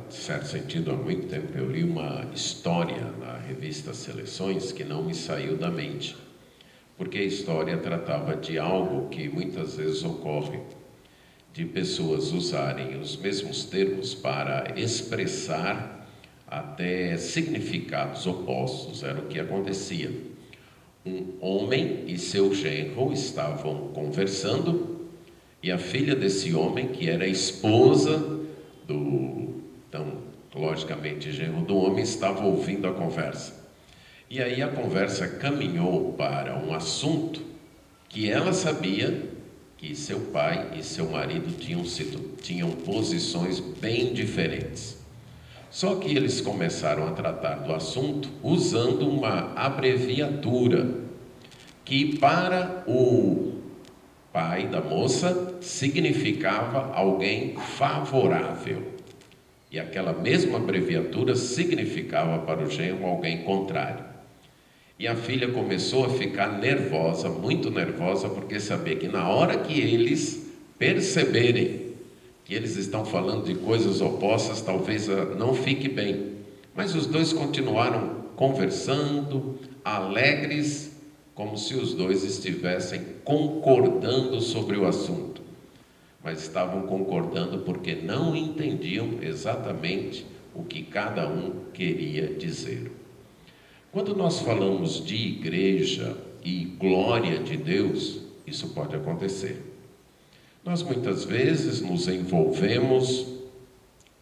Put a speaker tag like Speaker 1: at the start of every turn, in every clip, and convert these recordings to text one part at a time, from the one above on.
Speaker 1: de certo sentido, há muito tempo, eu li uma história na revista Seleções que não me saiu da mente, porque a história tratava de algo que muitas vezes ocorre, de pessoas usarem os mesmos termos para expressar até significados opostos. Era o que acontecia. Um homem e seu genro estavam conversando, e a filha desse homem, que era a esposa do, então, logicamente, genro do homem, estava ouvindo a conversa. E aí a conversa caminhou para um assunto que ela sabia que seu pai e seu marido tinham posições bem diferentes. Só que eles começaram a tratar do assunto usando uma abreviatura que para o pai da moça significava alguém favorável. E aquela mesma abreviatura significava para o genro alguém contrário. E a filha começou a ficar nervosa, muito nervosa, porque sabia que na hora que eles perceberem que eles estão falando de coisas opostas, talvez não fique bem. Mas os dois continuaram conversando, alegres, como se os dois estivessem concordando sobre o assunto. Mas estavam concordando porque não entendiam exatamente o que cada um queria dizer. Quando nós falamos de igreja e glória de Deus, isso pode acontecer. Nós muitas vezes nos envolvemos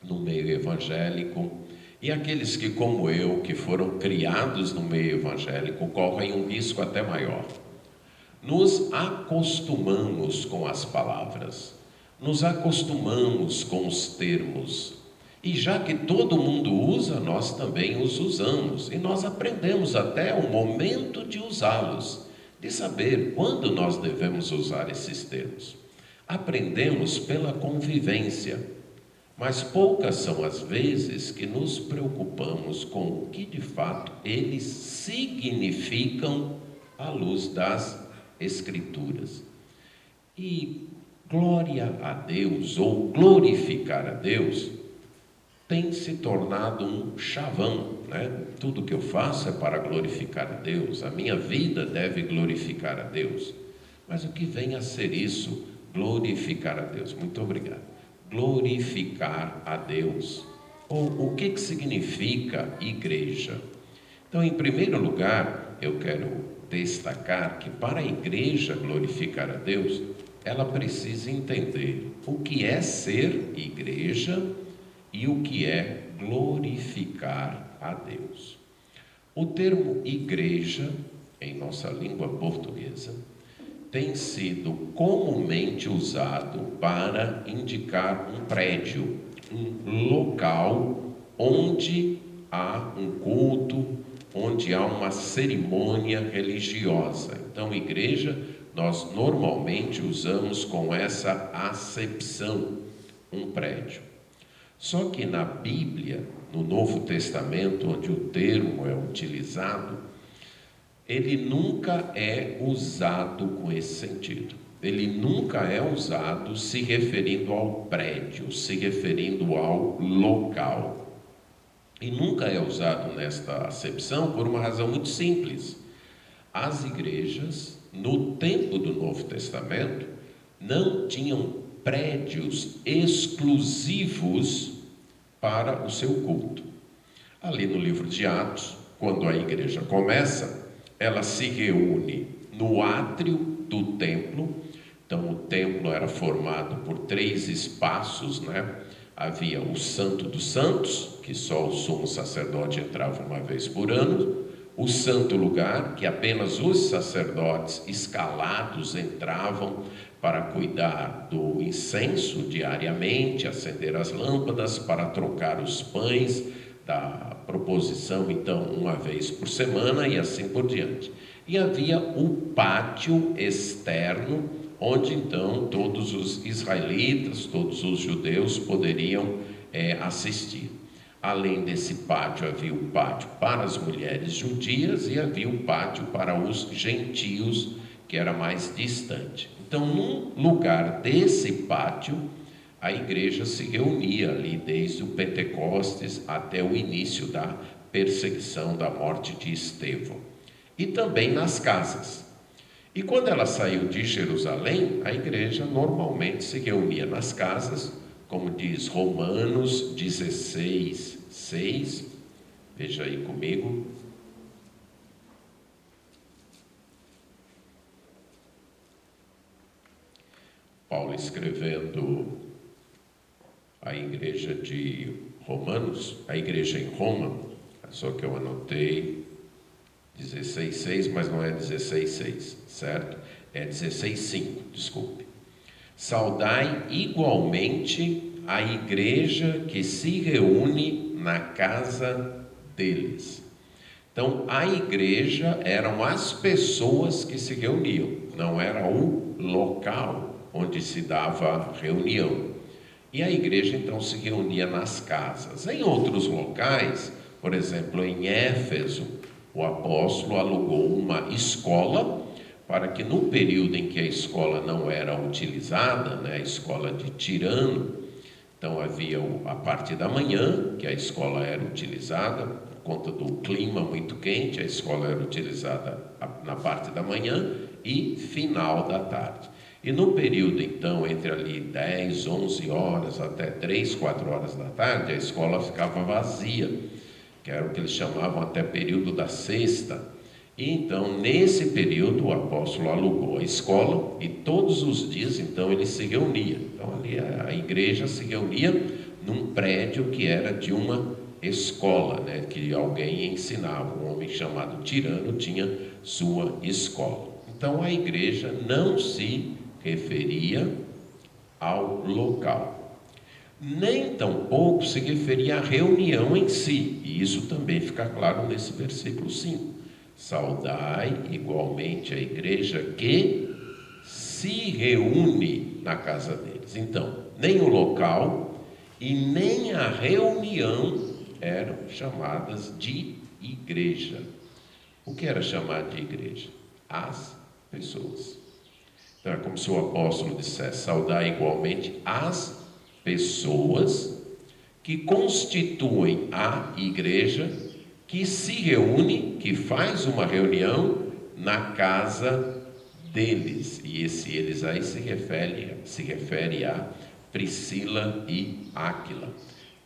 Speaker 1: no meio evangélico, e aqueles que, como eu, que foram criados no meio evangélico, correm um risco até maior. Nos acostumamos com as palavras, nos acostumamos com os termos, e já que todo mundo usa, nós também os usamos, e nós aprendemos até o momento de usá-los, de saber quando nós devemos usar esses termos. Aprendemos pela convivência, mas poucas são as vezes que nos preocupamos com o que de fato eles significam à luz das Escrituras. E glória a Deus, ou glorificar a Deus, tem se tornado um chavão, né? Tudo que eu faço é para glorificar a Deus, a minha vida deve glorificar a Deus. Mas o que vem a ser isso? Glorificar a Deus. Muito obrigado. Glorificar a Deus. Ou o que significa igreja? Então, em primeiro lugar, eu quero destacar que para a igreja glorificar a Deus, ela precisa entender o que é ser igreja e o que é glorificar a Deus. O termo igreja, em nossa língua portuguesa, tem sido comumente usado para indicar um prédio, um local onde há um culto, onde há uma cerimônia religiosa. Então, igreja, nós normalmente usamos com essa acepção, um prédio. Só que na Bíblia, no Novo Testamento, onde o termo é utilizado, ele nunca é usado com esse sentido. Ele nunca é usado se referindo ao prédio, se referindo ao local. E nunca é usado nesta acepção por uma razão muito simples. As igrejas, no tempo do Novo Testamento, não tinham prédios exclusivos para o seu culto. Ali no livro de Atos, quando a igreja começa, ela se reúne no átrio do templo. Então o templo era formado por 3 espaços, né? Havia o Santo dos Santos, que só o sumo sacerdote entrava uma vez por ano, o Santo Lugar, que apenas os sacerdotes escalados entravam para cuidar do incenso diariamente, acender as lâmpadas, para trocar os pães da proposição, então, uma vez por semana e assim por diante. E havia o pátio externo, onde então todos os israelitas, todos os judeus poderiam assistir. Além desse pátio, havia o pátio para as mulheres judias e havia o pátio para os gentios, que era mais distante. Então, num lugar desse pátio, a igreja se reunia ali desde o Pentecostes até o início da perseguição da morte de Estevão. E também nas casas. E quando ela saiu de Jerusalém, a igreja normalmente se reunia nas casas, como diz Romanos 16, 6. Veja aí comigo. Paulo escrevendo a igreja de Romanos, a igreja em Roma, só que eu anotei 16,6, mas não é 16,6, certo? É 16,5, desculpe. Saudai igualmente a igreja que se reúne na casa deles. Então, a igreja eram as pessoas que se reuniam, não era o local onde se dava reunião. E a igreja, então, se reunia nas casas. Em outros locais, por exemplo, em Éfeso, o apóstolo alugou uma escola para que no período em que a escola não era utilizada, a escola de Tirano, então havia a parte da manhã, que a escola era utilizada, por conta do clima muito quente, a escola era utilizada na parte da manhã e final da tarde. E no período, então, entre ali 10, 11 horas até 3, 4 horas da tarde, a escola ficava vazia, que era o que eles chamavam até período da sexta. E então, nesse período, o apóstolo alugou a escola e todos os dias, então, ele se reunia. Então, ali a igreja se reunia num prédio que era de uma escola, que alguém ensinava. Um homem chamado Tirano tinha sua escola. Então, a igreja não se referia ao local, nem tampouco se referia à reunião em si, e isso também fica claro nesse versículo 5. Saudai igualmente a igreja que se reúne na casa deles. Então, nem o local e nem a reunião eram chamadas de igreja. O que era chamado de igreja? As pessoas. Então é como se o apóstolo dissesse: saudar igualmente as pessoas que constituem a igreja, que se reúne, que faz uma reunião na casa deles. E esse eles aí se refere a Priscila e Áquila,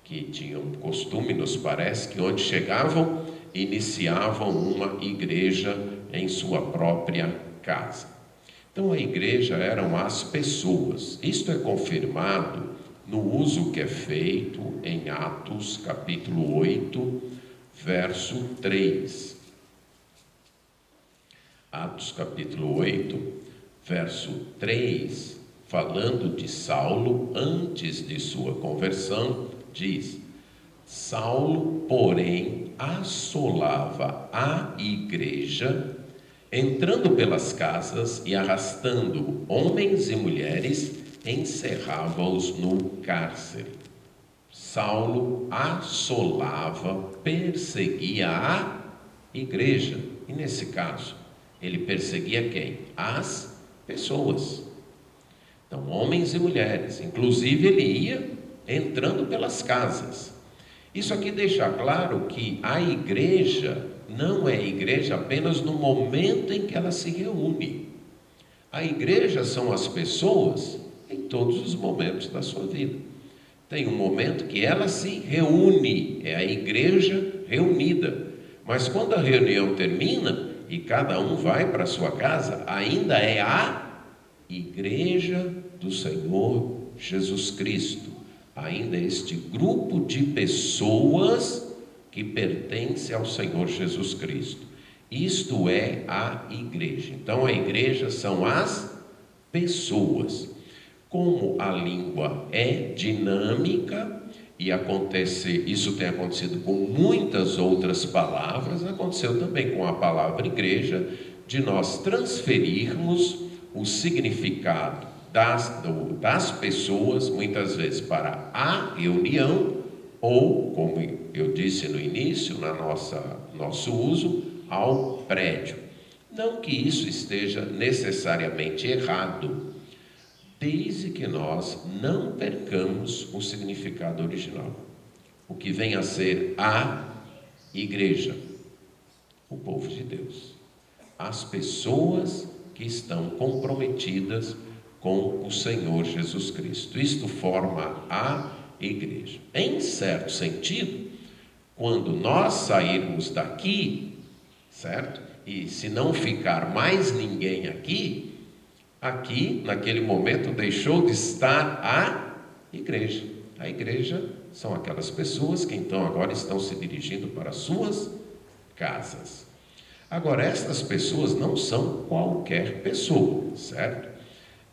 Speaker 1: que tinham costume, nos parece, que onde chegavam, iniciavam uma igreja em sua própria casa. Então a igreja eram as pessoas. Isto é confirmado no uso que é feito em Atos capítulo 8, verso 3. Atos capítulo 8, verso 3, falando de Saulo antes de sua conversão, diz: Saulo, porém, assolava a igreja, entrando pelas casas e arrastando homens e mulheres, encerrava-os no cárcere. Saulo assolava, perseguia a igreja. E nesse caso, ele perseguia quem? As pessoas. Então, homens e mulheres. Inclusive, ele ia entrando pelas casas. Isso aqui deixa claro que a igreja não é igreja apenas no momento em que ela se reúne. A igreja são as pessoas em todos os momentos da sua vida. Tem um momento que ela se reúne, é a igreja reunida. Mas quando a reunião termina e cada um vai para a sua casa, ainda é a igreja do Senhor Jesus Cristo. Ainda é este grupo de pessoas que pertence ao Senhor Jesus Cristo. Isto é a igreja. Então a igreja são as pessoas. Como a língua é dinâmica e isso tem acontecido com muitas outras palavras, aconteceu também com a palavra igreja, de nós transferirmos o significado das pessoas, muitas vezes para a reunião, ou, como eu disse no início, nosso uso, ao prédio. Não que isso esteja necessariamente errado. desde que nós não percamos o significado original, o que vem a ser a igreja, o povo de Deus, as pessoas que estão comprometidas com o Senhor Jesus Cristo. Isto forma a igreja. Em certo sentido, quando nós sairmos daqui, certo? E se não ficar mais ninguém aqui, naquele momento, deixou de estar a igreja. A igreja são aquelas pessoas que então agora estão se dirigindo para as suas casas. Agora, estas pessoas não são qualquer pessoa, certo?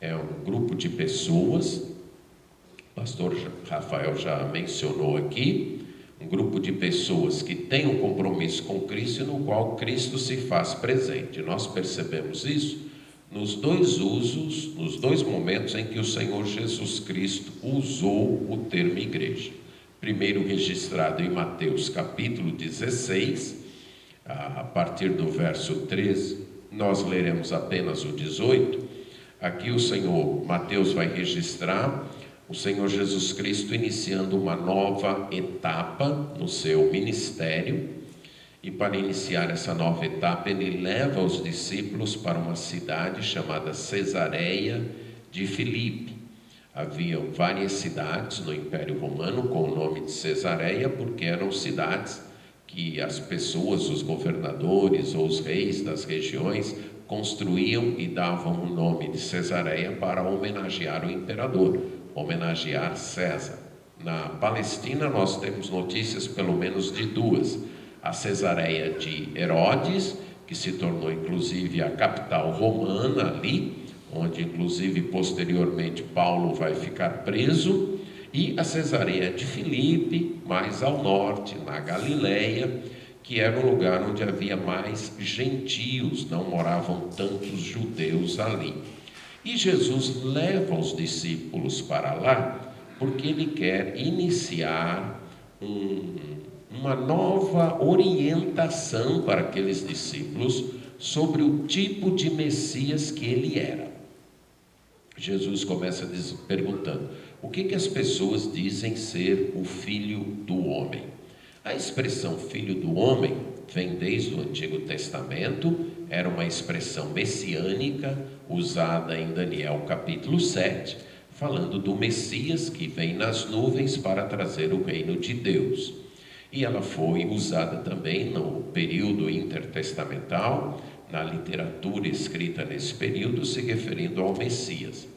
Speaker 1: É um grupo de pessoas, o pastor Rafael já mencionou aqui, um grupo de pessoas que tem um compromisso com Cristo e no qual Cristo se faz presente. Nós percebemos isso nos dois momentos em que o Senhor Jesus Cristo usou o termo igreja. Primeiro registrado em Mateus capítulo 16, a partir do verso 13, nós leremos apenas o 18. Aqui Mateus vai registrar o Senhor Jesus Cristo iniciando uma nova etapa no seu ministério. E para iniciar essa nova etapa, ele leva os discípulos para uma cidade chamada Cesareia de Filipe. Haviam várias cidades no Império Romano com o nome de Cesareia, porque eram cidades que as pessoas, os governadores ou os reis das regiões construíam e davam o nome de Cesareia para homenagear o imperador, homenagear César. Na Palestina nós temos notícias pelo menos de duas: a Cesareia de Herodes, que se tornou inclusive a capital romana ali, onde inclusive posteriormente Paulo vai ficar preso, e a Cesareia de Filipe, mais ao norte, na Galileia, que era um lugar onde havia mais gentios, não moravam tantos judeus ali. E Jesus leva os discípulos para lá, porque ele quer iniciar uma nova orientação para aqueles discípulos sobre o tipo de Messias que ele era. Jesus começa perguntando: o que as pessoas dizem ser o Filho do Homem? A expressão Filho do Homem vem desde o Antigo Testamento, era uma expressão messiânica usada em Daniel capítulo 7, falando do Messias que vem nas nuvens para trazer o reino de Deus. E ela foi usada também no período intertestamental, na literatura escrita nesse período, se referindo ao Messias.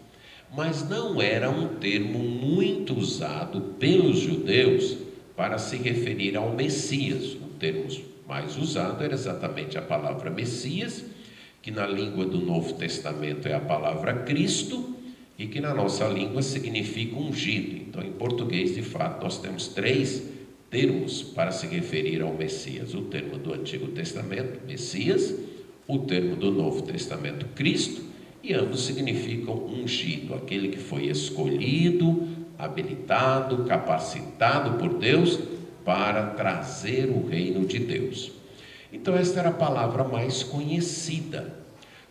Speaker 1: Mas não era um termo muito usado pelos judeus para se referir ao Messias. O termo mais usado era exatamente a palavra Messias, que na língua do Novo Testamento é a palavra Cristo, e que na nossa língua significa ungido. Então, em português, de fato, nós temos três termos para se referir ao Messias: o termo do Antigo Testamento, Messias, o termo do Novo Testamento, Cristo, e ambos significam ungido, aquele que foi escolhido, habilitado, capacitado por Deus para trazer o reino de Deus. Então esta era a palavra mais conhecida,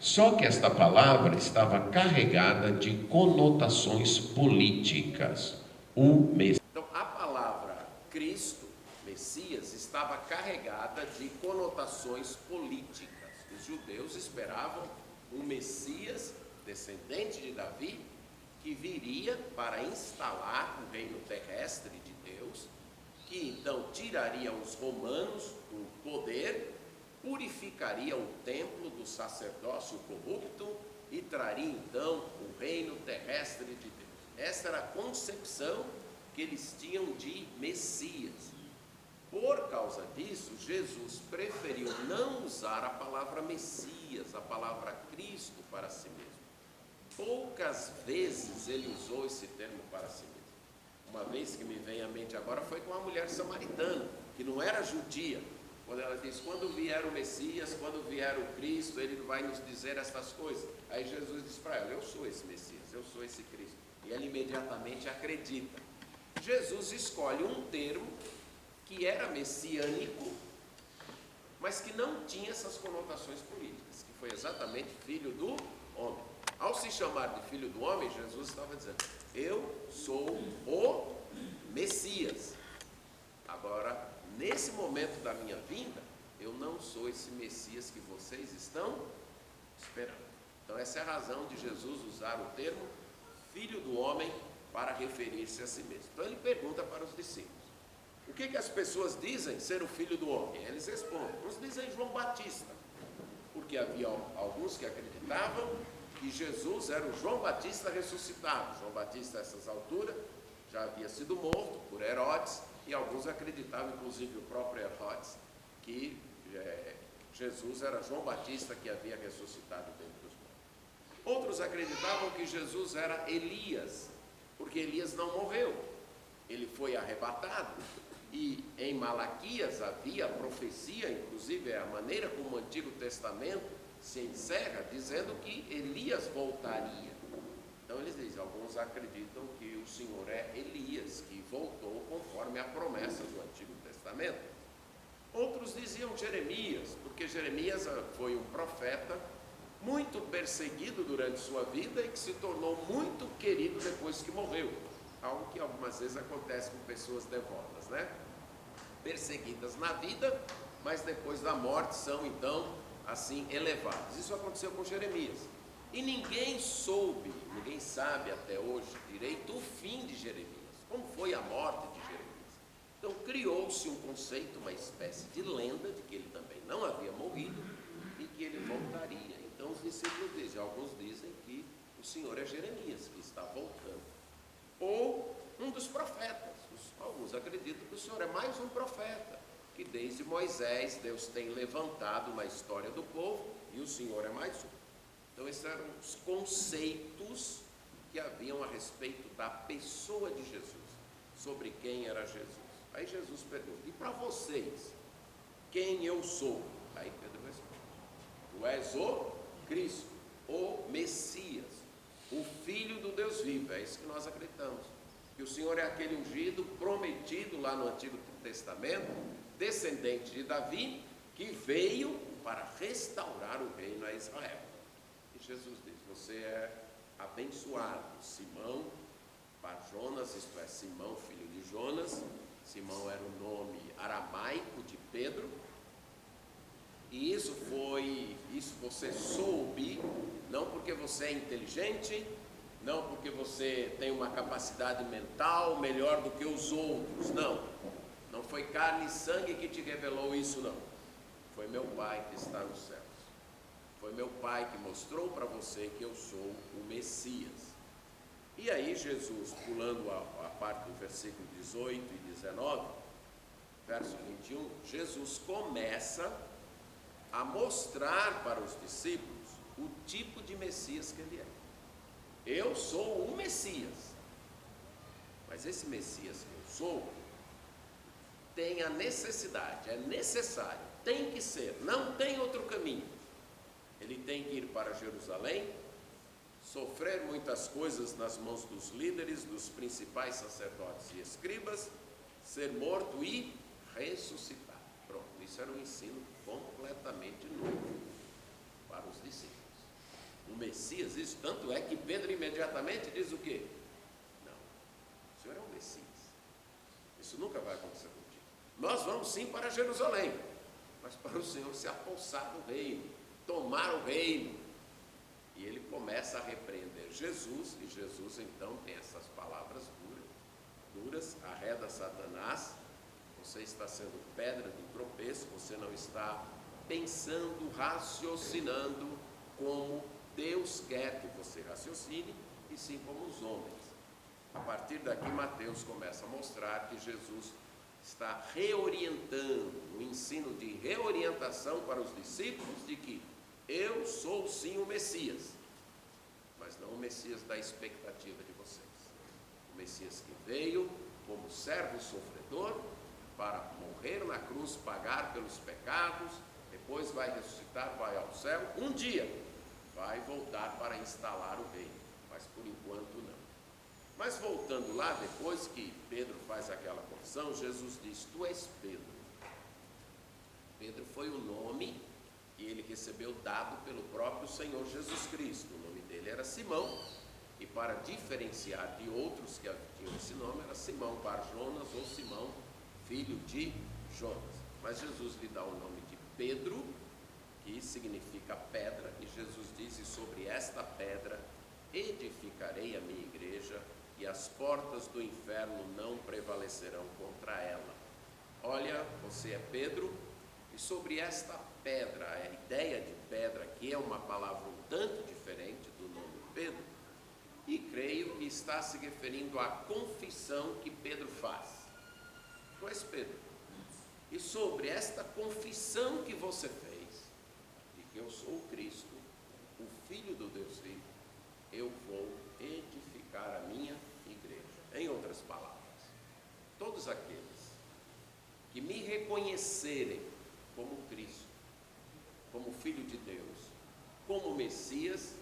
Speaker 1: só que esta palavra estava carregada de conotações políticas. Então a palavra Cristo, Messias, estava carregada de conotações políticas. Os judeus esperavam um Messias, descendente de Davi, que viria para instalar o reino terrestre de Deus, que então tiraria os romanos do poder, purificaria o templo do sacerdócio corrupto e traria então o reino terrestre de Deus. Esta era a concepção que eles tinham de Messias. Por causa disso, Jesus preferiu não usar a palavra Messias, a palavra Cristo para si mesmo. Poucas vezes ele usou esse termo para si mesmo. Uma vez que me vem à mente agora foi com uma mulher samaritana, que não era judia, quando ela diz: quando vier o Messias, quando vier o Cristo, ele vai nos dizer estas coisas. Aí Jesus diz para ela: eu sou esse Messias, eu sou esse Cristo. E ela imediatamente acredita. Jesus escolhe um termo que era messiânico, mas que não tinha essas conotações políticas, que foi exatamente Filho do Homem.
Speaker 2: Ao se chamar de Filho do Homem, Jesus estava dizendo: eu sou o Messias. Agora, nesse momento da minha vinda, eu não sou esse Messias que vocês estão esperando. Então essa é a razão de Jesus usar o termo Filho do Homem para referir-se a si mesmo. Então ele pergunta para os discípulos: o que as pessoas dizem ser o Filho do Homem? Eles respondem: uns dizem João Batista, porque havia alguns que acreditavam que Jesus era o João Batista ressuscitado. João Batista, a essas alturas, já havia sido morto por Herodes, e alguns acreditavam, inclusive o próprio Herodes, que Jesus era João Batista que havia ressuscitado dentre os mortos. Outros acreditavam que Jesus era Elias, porque Elias não morreu, ele foi arrebatado. E em Malaquias havia profecia, inclusive é a maneira como o Antigo Testamento se encerra, dizendo que Elias voltaria. Então eles dizem, alguns acreditam que o Senhor é Elias, que voltou conforme a promessa do Antigo Testamento. Outros diziam Jeremias, porque Jeremias foi um profeta muito perseguido durante sua vida e que se tornou muito querido depois que morreu. Algo que algumas vezes acontece com pessoas devotas, né? Perseguidas na vida, mas depois da morte são então assim elevadas. Isso aconteceu com Jeremias. E ninguém sabe até hoje direito o fim de Jeremias, como foi a morte de Jeremias. Então criou-se um conceito, uma espécie de lenda, de que ele também não havia morrido e que ele voltaria. Então os discípulos dizem, alguns dizem que o Senhor é Jeremias, que está voltando. Ou um dos profetas. Alguns acreditam que o Senhor é mais um profeta, que desde Moisés Deus tem levantado na história do povo, e o Senhor é mais um. Então esses eram os conceitos que haviam a respeito da pessoa de Jesus, sobre quem era Jesus. Aí Jesus pergunta, e para vocês, quem eu sou? Aí Pedro responde, tu és o Cristo, o Messias, o Filho do Deus vivo. É isso que nós acreditamos, que o Senhor é aquele ungido, prometido lá no Antigo Testamento, descendente de Davi, que veio para restaurar o reino a Israel. E Jesus diz, você é abençoado, Simão Bar-Jonas, isto é, Simão, filho de Jonas. Simão era o nome aramaico de Pedro. E isso você soube, não porque você é inteligente, não porque você tem uma capacidade mental melhor do que os outros, não foi carne e sangue que te revelou isso, não. Foi meu Pai que está nos céus. Foi meu Pai que mostrou para você que eu sou o Messias. E aí Jesus, pulando a parte do versículo 18 e 19, verso 21, Jesus começa a mostrar para os discípulos o tipo de Messias que ele é. Eu sou o Messias, mas esse Messias que eu sou tem a necessidade, é necessário, tem que ser, não tem outro caminho. Ele tem que ir para Jerusalém, sofrer muitas coisas nas mãos dos líderes, dos principais sacerdotes e escribas, ser morto e ressuscitar. Pronto, isso era um ensino completamente novo para os discípulos. O Messias, isso tanto é que Pedro imediatamente diz o quê? Não, o Senhor é o Messias. Isso nunca vai acontecer contigo. Nós vamos sim para Jerusalém, mas para o Senhor se apossar do reino, tomar o reino. E ele começa a repreender Jesus, e Jesus então tem essas palavras duras, arreda Satanás, você está sendo pedra de tropeço, você não está pensando, raciocinando como Deus quer que você raciocine, e sim como os homens. A partir daqui Mateus começa a mostrar que Jesus está reorientando, um ensino de reorientação para os discípulos de que eu sou sim o Messias, mas não o Messias da expectativa de vocês. O Messias que veio como servo sofredor para morrer na cruz, pagar pelos pecados, depois vai ressuscitar, vai ao céu, um dia vai voltar para instalar o reino, mas por enquanto não. Mas voltando lá, depois que Pedro faz aquela confissão, Jesus diz, tu és Pedro. Pedro foi o nome E ele recebeu dado pelo próprio Senhor Jesus Cristo. O nome dele era Simão, e para diferenciar de outros que tinham esse nome, era Simão Bar-Jonas ou Simão, filho de Jonas. Mas Jesus lhe dá o nome de Pedro, que significa pedra, e Jesus diz: e sobre esta pedra edificarei a minha igreja, e as portas do inferno não prevalecerão contra ela. Olha, você é Pedro, e sobre esta pedra, a ideia de pedra aqui é uma palavra um tanto diferente do nome Pedro, e creio que está se referindo à confissão que Pedro faz. Tu és Pedro, e sobre esta confissão que você fez, de que eu sou o Cristo, o Filho do Deus vivo, eu vou edificar a minha igreja. Em outras palavras, todos aqueles que me reconhecerem como Cristo, como Filho de Deus, como Messias,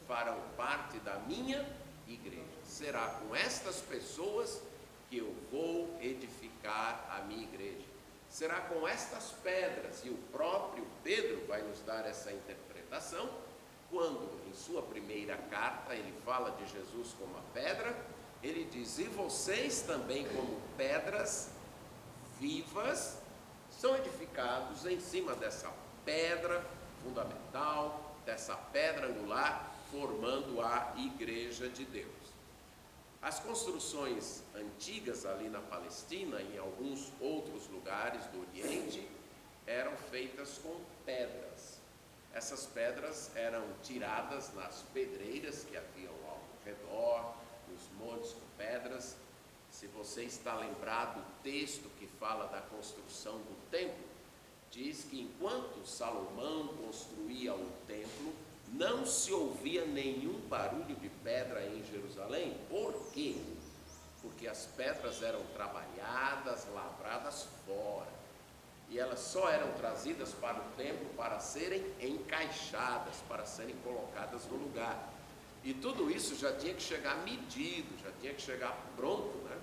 Speaker 2: farão parte da minha igreja. Será com estas pessoas que eu vou edificar a minha igreja. Será com estas pedras, e o próprio Pedro vai nos dar essa interpretação, quando em sua primeira carta ele fala de Jesus como a pedra, ele diz: e vocês também como pedras vivas, são edificados em cima dessa pedra fundamental, dessa pedra angular, formando a igreja de Deus. As construções antigas ali na Palestina e em alguns outros lugares do Oriente eram feitas com pedras. Essas pedras eram tiradas nas pedreiras que haviam ao redor, nos montes com pedras. Se você está lembrado do texto que fala da construção do templo, diz que enquanto Salomão construía o templo, não se ouvia nenhum barulho de pedra em Jerusalém. Por quê? Porque as pedras eram trabalhadas, lavradas fora, e elas só eram trazidas para o templo para serem encaixadas, para serem colocadas no lugar. E tudo isso já tinha que chegar medido, já tinha que chegar pronto, né?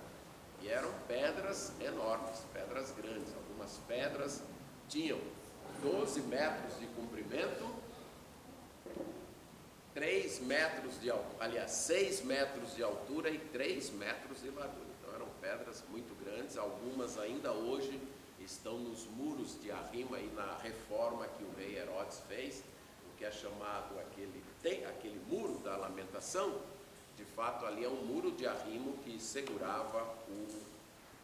Speaker 2: E eram pedras enormes, pedras grandes. Algumas pedras tinham 12 metros de comprimento, 6 metros de altura e 3 metros de largura. Então eram pedras muito grandes. Algumas ainda hoje estão nos muros de Arrimo, aí na reforma que o rei Herodes fez, o que é chamado aquele muro da lamentação. De fato, ali é um muro de arrimo que segurava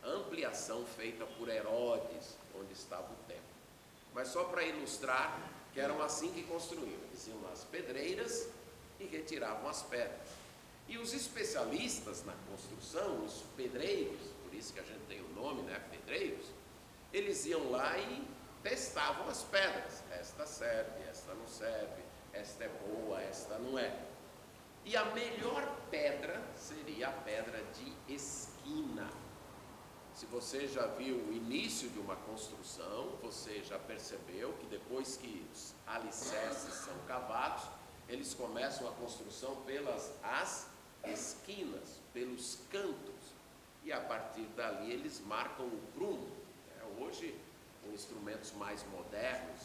Speaker 2: a ampliação feita por Herodes, onde estava o templo. Mas só para ilustrar que eram assim que construíam. Eles iam nas pedreiras e retiravam as pedras. E os especialistas na construção, os pedreiros, por isso que a gente tem o nome, né, pedreiros, eles iam lá e testavam as pedras. Esta serve, esta não serve, esta é boa, esta não é. E a melhor pedra seria a pedra de esquina. Se você já viu o início de uma construção, você já percebeu que depois que os alicerces são cavados, eles começam a construção pelas esquinas, pelos cantos, e a partir dali eles marcam o prumo. Hoje, com instrumentos mais modernos,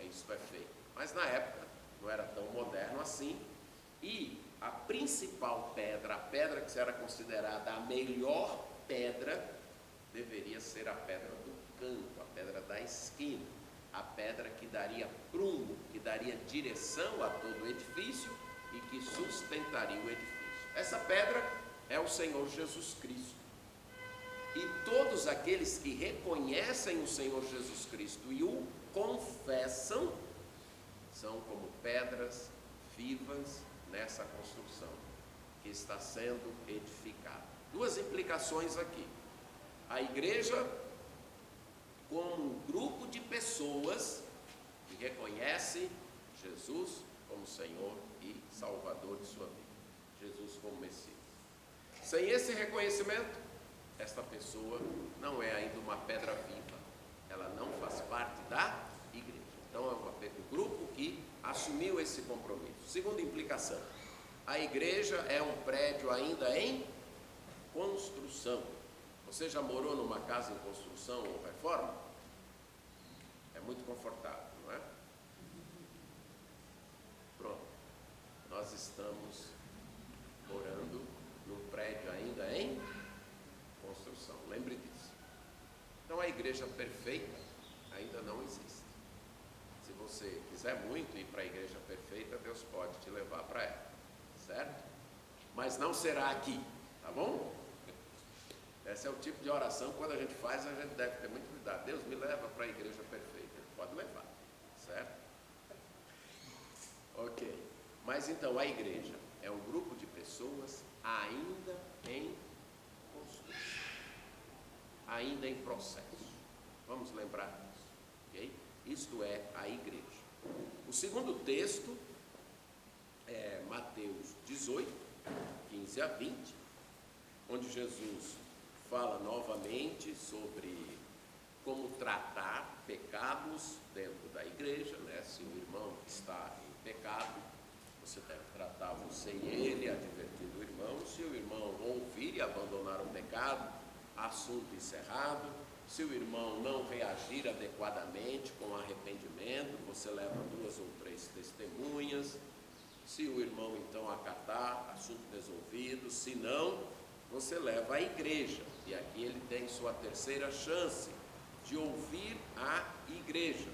Speaker 2: isso é feito, mas na época não era tão moderno assim. E a principal pedra, a pedra que era considerada a melhor pedra, deveria ser a pedra do canto, a pedra da esquina, a pedra que daria prumo, que daria direção a todo o edifício e que sustentaria o edifício. Essa pedra é o Senhor Jesus Cristo. E todos aqueles que reconhecem o Senhor Jesus Cristo e o confessam, são como pedras vivas nessa construção que está sendo edificada. Duas implicações aqui. A igreja como um grupo de pessoas que reconhece Jesus como Senhor e Salvador de sua vida, Jesus como Messias. Sem esse reconhecimento, esta pessoa não é ainda uma pedra viva, ela não faz parte da igreja. Então é um grupo que assumiu esse compromisso. Segunda implicação, a igreja é um prédio ainda em construção. Você já morou numa casa em construção ou reforma? É muito confortável, não é? estamos morando num prédio ainda em construção, lembre disso. Então a igreja perfeita ainda não existe. Se você quiser muito ir para a igreja perfeita, Deus pode te levar para ela, certo? Mas não será aqui, tá bom? Esse é o tipo de oração, quando a gente faz, a gente deve ter muito cuidado. Deus me leva para a igreja perfeita. Ele pode levar, certo? Ok. Mas então a igreja é um grupo de pessoas ainda em construção, ainda em processo. Vamos lembrar disso, ok? Isto é a igreja. O segundo texto é Mateus 18, 15 a 20, onde Jesus fala novamente sobre como tratar pecados dentro da igreja, né? Se o irmão está em pecado, você deve tratar você e ele, advertindo o irmão. Se o irmão ouvir e abandonar o pecado, assunto encerrado. Se o irmão não reagir adequadamente com arrependimento, você leva 2 ou 3 testemunhas. Se o irmão então acatar, assunto resolvido. Se não, você leva à igreja. E aqui ele tem sua terceira chance de ouvir a igreja.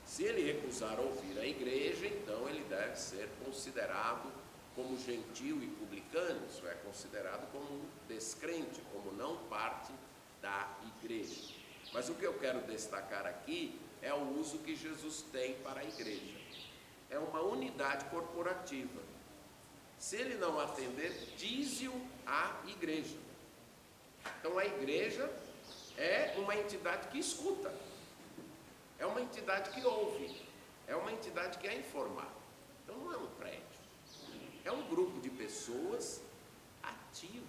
Speaker 2: Se ele recusar ouvir a igreja, então ele deve ser considerado como gentil e publicano, isso é, considerado como um descrente, como não parte da igreja. Mas o que eu quero destacar aqui é o uso que Jesus tem para a igreja. É uma unidade corporativa. Se ele não atender, dize-o à igreja. Então a igreja é uma entidade que escuta, é uma entidade que ouve, é uma entidade que é informada. Então não é um prédio, é um grupo de pessoas ativas,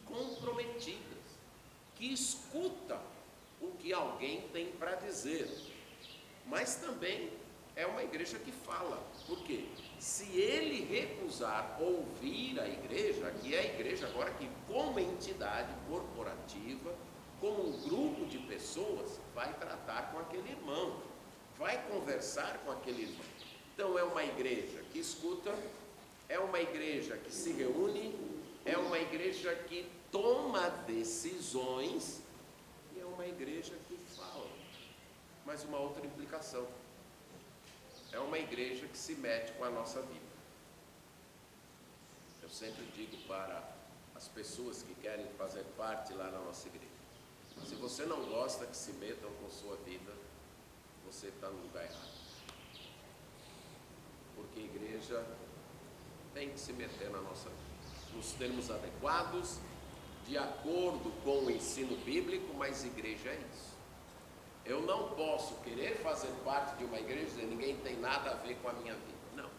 Speaker 2: comprometidas, que escutam o que alguém tem para dizer, mas também é uma igreja que fala. Por quê? Se ele recusar ouvir a igreja, aqui é a igreja agora que, como entidade corporativa, como um grupo de pessoas, vai tratar com aquele irmão, vai conversar com aquele irmão. Então é uma igreja que escuta, é uma igreja que se reúne, é uma igreja que toma decisões e é uma igreja que fala. Mas uma outra implicação: é uma igreja que se mete com a nossa vida. Eu sempre digo para as pessoas que querem fazer parte lá na nossa igreja: se você não gosta que se metam com sua vida, você está no lugar errado. Porque a igreja tem que se meter na nossa vida, nos termos adequados, de acordo com o ensino bíblico, mas igreja é isso. Eu não posso querer fazer parte de uma igreja e dizer: ninguém tem nada a ver com a minha vida. Não,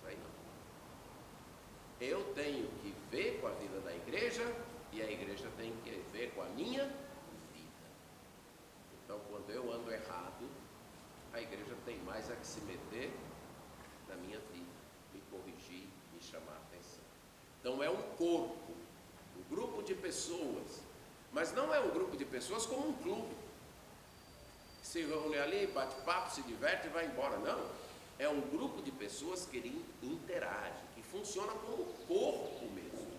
Speaker 2: aí não. Eu tenho que ver com a vida da igreja e a igreja tem que ver com a minha vida. Então, quando eu ando errado, a igreja tem mais a que se meter na minha vida, me corrigir, me chamar a atenção. Então é um corpo, um grupo de pessoas, mas não é um grupo de pessoas como um clube, que se reúne ali, bate papo, se diverte e vai embora. Não, é um grupo de pessoas que interagem, que funciona como corpo mesmo,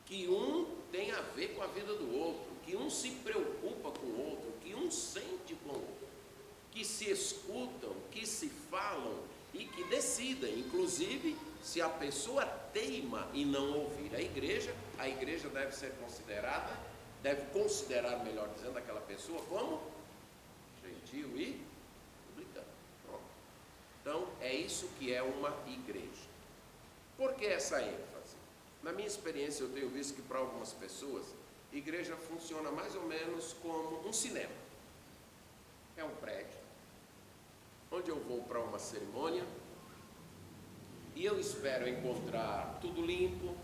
Speaker 2: que um tem a ver com a vida do outro, que um se preocupa com o outro, que um sente com o outro, que se escutam, que se falam e que decidem. Inclusive, se a pessoa teima em não ouvir a igreja deve ser considerada, deve considerar, melhor dizendo, aquela pessoa como gentil e publicano. Pronto. Então, é isso que é uma igreja. Por que essa ênfase? Na minha experiência, eu tenho visto que para algumas pessoas, igreja funciona mais ou menos como um cinema. É um prédio onde eu vou para uma cerimônia e eu espero encontrar tudo limpo,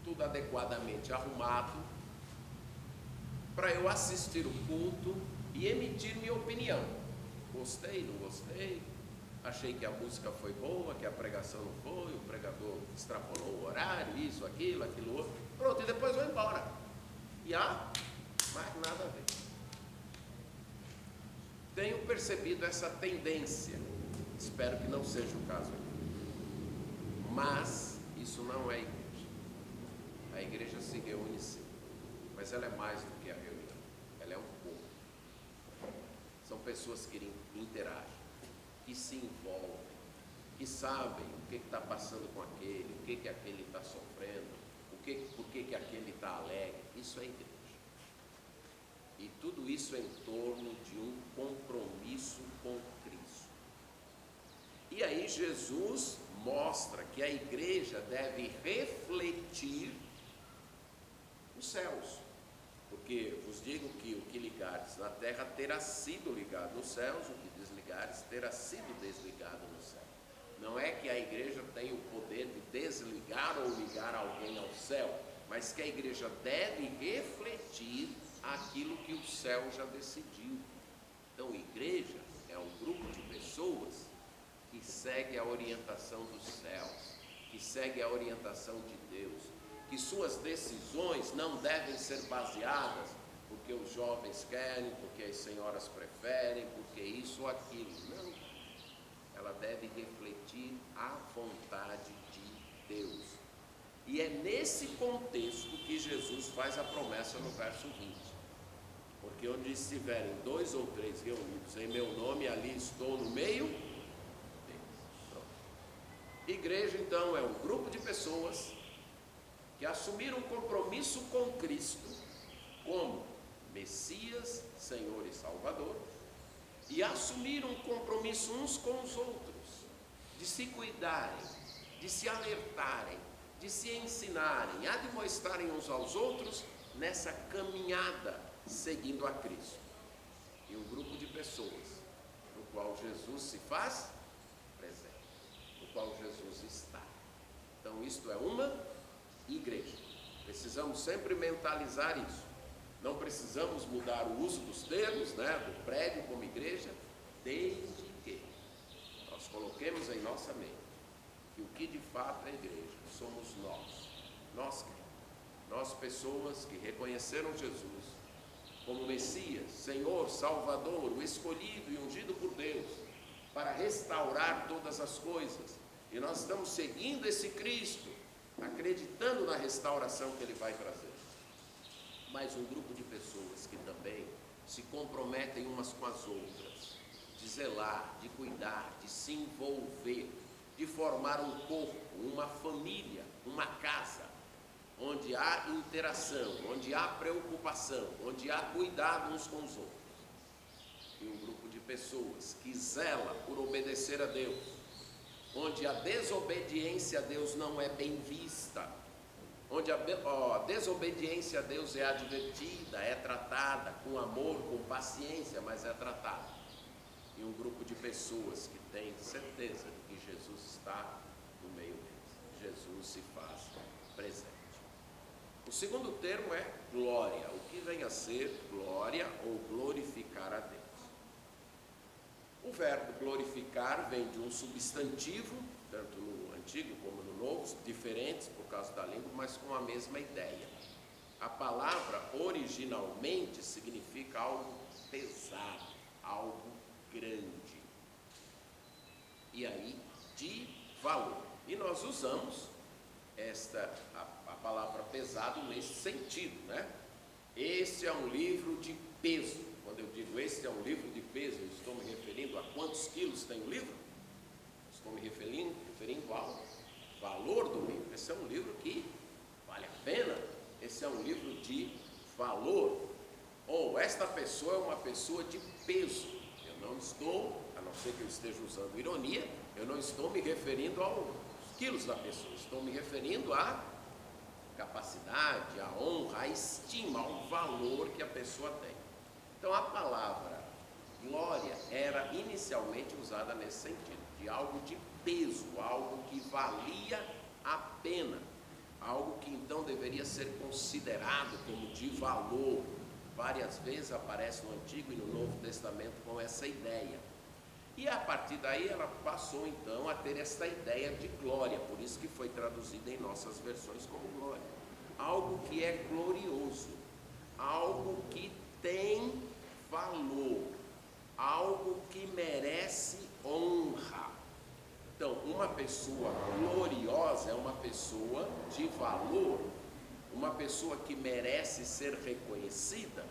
Speaker 2: tudo adequadamente arrumado, para eu assistir o culto e emitir minha opinião. Gostei, não gostei, achei que a música foi boa, que a pregação não foi, o pregador extrapolou o horário, isso, aquilo outro. Pronto, e depois vou embora. E mais nada a ver. Tenho percebido essa tendência, espero que não seja o caso aqui, Mas isso não é igreja. A igreja se reúne sim, mas ela é mais do que a reunião. Ela é um povo. São pessoas que interagem, que se envolvem, que sabem o que está passando com aquele, o que aquele está sofrendo, por que aquele está alegre. Isso é igreja. E tudo isso em torno de um compromisso com Cristo. E aí Jesus mostra que a igreja deve refletir os céus. Porque vos digo que o que ligares na terra terá sido ligado nos céus, o que desligares terá sido desligado no céu. Não é que a igreja tem o poder de desligar ou ligar alguém ao céu, mas que a igreja deve refletir aquilo que o céu já decidiu. Então, igreja é um grupo de pessoas que segue a orientação dos céus, que segue a orientação de Deus, que suas decisões não devem ser baseadas porque os jovens querem, porque as senhoras preferem, porque isso ou aquilo. Não. Ela deve refletir a vontade de Deus. E é nesse contexto que Jesus faz a promessa no verso 20. Porque onde estiverem 2 ou 3 reunidos em meu nome, ali estou no meio deles. Pronto. Igreja, então, é um grupo de pessoas que assumiram um compromisso com Cristo como Messias, Senhor e Salvador, e assumiram um compromisso uns com os outros, de se cuidarem, de se alertarem, de se ensinarem, admoestarem uns aos outros nessa caminhada seguindo a Cristo. E um grupo de pessoas no qual Jesus se faz presente, no qual Jesus está. Então isto é uma igreja. Precisamos sempre mentalizar isso. Não precisamos mudar o uso dos termos, do prédio como igreja, desde que nós coloquemos em nossa mente que o que de fato é igreja somos nós pessoas que reconheceram Jesus como Messias, Senhor, Salvador, o escolhido e ungido por Deus para restaurar todas as coisas. E nós estamos seguindo esse Cristo, acreditando na restauração que Ele vai trazer. Mas um grupo de pessoas que também se comprometem umas com as outras, de zelar, de cuidar, de se envolver, de formar um corpo, uma família, uma casa, onde há interação, onde há preocupação, onde há cuidado uns com os outros. E um grupo de pessoas que zela por obedecer a Deus, onde a desobediência a Deus não é bem vista, onde a desobediência a Deus é advertida, é tratada com amor, com paciência, mas é tratada. E um grupo de pessoas que tem certeza de que Jesus está no meio deles. Jesus se faz presente. O segundo termo é glória, o que vem a ser glória ou glorificar a Deus. O verbo glorificar vem de um substantivo, tanto no Antigo como no Novo, diferentes por causa da língua, mas com a mesma ideia. A palavra originalmente significa algo pesado, algo grande. E aí, de valor. E nós usamos a palavra pesado nesse sentido, Esse é um livro de peso. Quando eu digo este é um livro de peso, eu estou me referindo a quantos quilos tem o livro? Estou me referindo ao valor do livro. Esse é um livro que vale a pena. Esse é um livro de valor. Ou esta pessoa é uma pessoa de peso. Eu não estou, a não ser que eu esteja usando ironia, eu não estou me referindo aos quilos da pessoa. Estou me referindo à capacidade, à honra, à estima, ao valor que a pessoa tem. Então a palavra glória era inicialmente usada nesse sentido, de algo de peso, algo que valia a pena, algo que então deveria ser considerado como de valor. Várias vezes aparece no Antigo e no Novo Testamento com essa ideia. E a partir daí ela passou então a ter essa ideia de glória, por isso que foi traduzida em nossas versões como glória. Algo que é glorioso, algo que tem valor, algo que merece honra. Então, uma pessoa gloriosa é uma pessoa de valor, uma pessoa que merece ser reconhecida,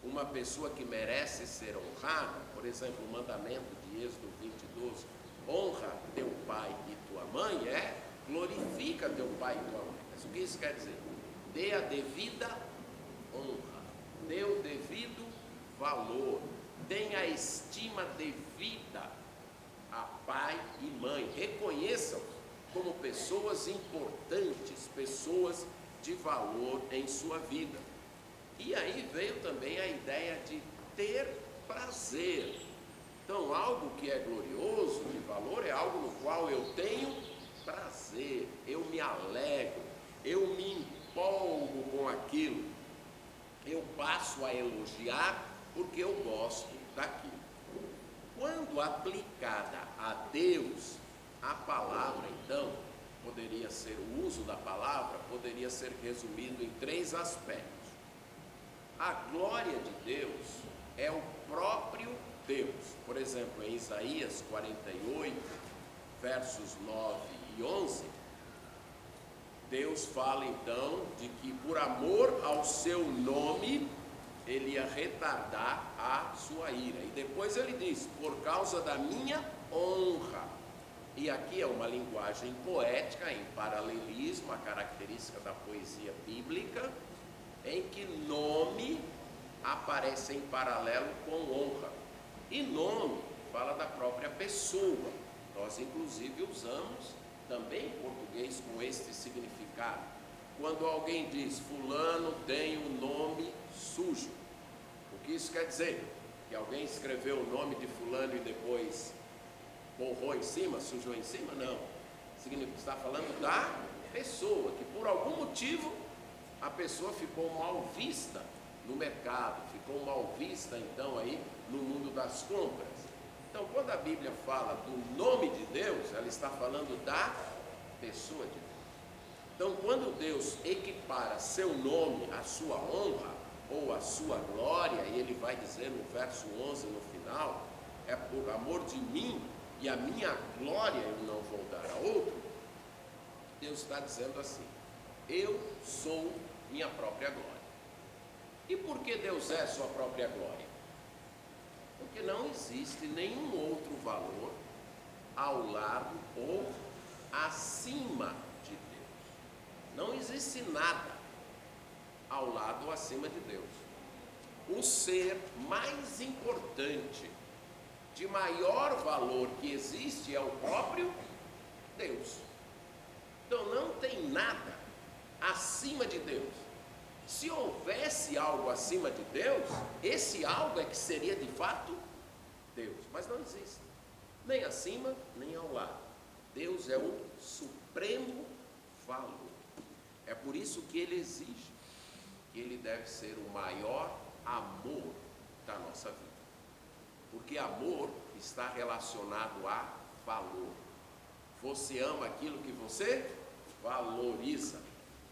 Speaker 2: uma pessoa que merece ser honrada. Por exemplo, o mandamento de Êxodo 20:12, honra teu pai e tua mãe, glorifica teu pai e tua mãe. Mas o que isso quer dizer? Dê a devida honra, dê o devido valor, tenha a estima devida a pai e mãe, reconheçam como pessoas importantes, pessoas de valor em sua vida. E aí veio também a ideia de ter prazer. Então, algo que é glorioso, de valor, é algo no qual eu tenho prazer, eu me alegro, eu me empolgo com aquilo, eu passo a elogiar porque eu gosto daquilo. Quando aplicada a Deus, a palavra, então, poderia ser, o uso da palavra poderia ser resumido em 3 aspectos. A glória de Deus é o próprio Deus. Por exemplo, em Isaías 48, versos 9 e 11, Deus fala então de que por amor ao seu nome, ele ia retardar a sua ira. E depois ele diz, por causa da minha honra. E aqui é uma linguagem poética, em paralelismo, a característica da poesia bíblica, em que nome aparece em paralelo com honra. E nome fala da própria pessoa. Nós, inclusive, usamos também em português com este significado. Quando alguém diz, fulano tem um nome sujo. O que isso quer dizer? Que alguém escreveu o nome de fulano e depois borrou em cima, sujou em cima? Não. Está falando da pessoa, que por algum motivo a pessoa ficou mal vista no mercado, ficou mal vista então aí no mundo das compras. Então, quando a Bíblia fala do nome de Deus, ela está falando da pessoa de Deus. Então, quando Deus equipara seu nome à sua honra ou à sua glória, e ele vai dizer no verso 11 no final, é por amor de mim e a minha glória eu não vou dar a outro, Deus está dizendo assim, eu sou minha própria glória. E por que Deus é sua própria glória? Porque não existe nenhum outro valor ao lado ou acima de Deus. Não existe nada ao lado ou acima de Deus. O ser mais importante, de maior valor que existe é o próprio Deus. Então não tem nada acima de Deus. Se houvesse algo acima de Deus, esse algo é que seria de fato Deus. Mas não existe. Nem acima, nem ao lado. Deus é o supremo valor. É por isso que ele exige que ele deve ser o maior amor da nossa vida. Porque amor está relacionado a valor. Você ama aquilo que você valoriza.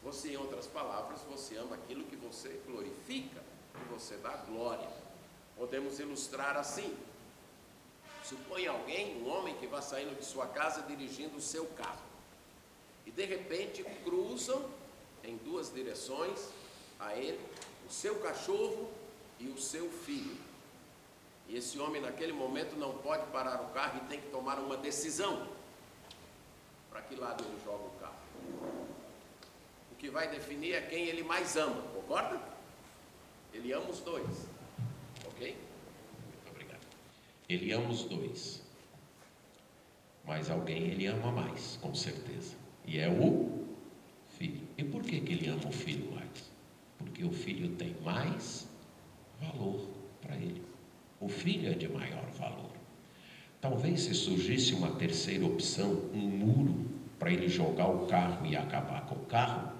Speaker 2: Você, em outras palavras, você ama aquilo que você glorifica, que você dá glória. Podemos ilustrar assim. Suponha alguém, um homem que vai saindo de sua casa dirigindo o seu carro. E de repente cruzam em 2 direções a ele, o seu cachorro e o seu filho. E esse homem naquele momento não pode parar o carro e tem que tomar uma decisão. Para que lado ele joga o carro? O que vai definir é quem ele mais ama, concorda? Ele ama os 2, ok?
Speaker 1: Muito obrigado. Ele ama os 2, mas alguém ele ama mais, com certeza, e é o filho. E por que ele ama o filho mais? Porque o filho tem mais valor para ele. O filho é de maior valor. Talvez se surgisse uma terceira opção, um muro, para ele jogar o carro e acabar com o carro,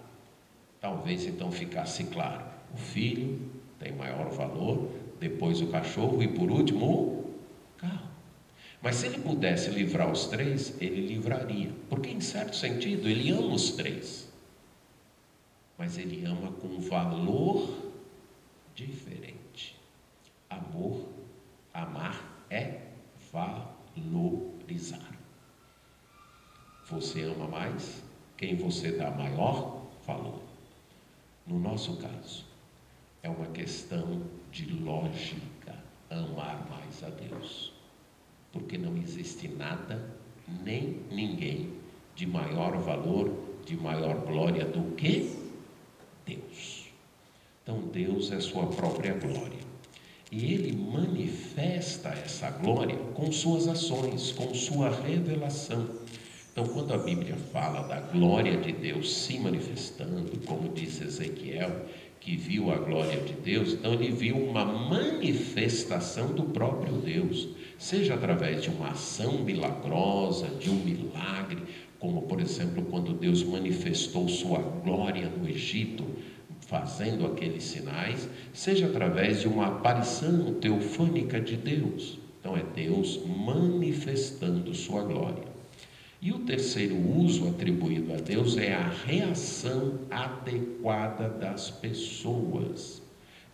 Speaker 1: talvez então ficasse claro, o filho tem maior valor, depois o cachorro e por último o carro. Mas se ele pudesse livrar os 3, ele livraria, porque em certo sentido ele ama os 3, mas ele ama com valor diferente. Amar é valorizar. você ama mais? Quem você dá maior valor? No nosso caso, é uma questão de lógica amar mais a Deus. Porque não existe nada, nem ninguém, de maior valor, de maior glória do que Deus. Então Deus é sua própria glória. E Ele manifesta essa glória com suas ações, com sua revelação. Então, quando a Bíblia fala da glória de Deus se manifestando, como diz Ezequiel, que viu a glória de Deus, então ele viu uma manifestação do próprio Deus, seja através de uma ação milagrosa, de um milagre, como por exemplo quando Deus manifestou sua glória no Egito, fazendo aqueles sinais, seja através de uma aparição teofânica de Deus. Então é Deus manifestando sua glória. E o terceiro uso atribuído a Deus é a reação adequada das pessoas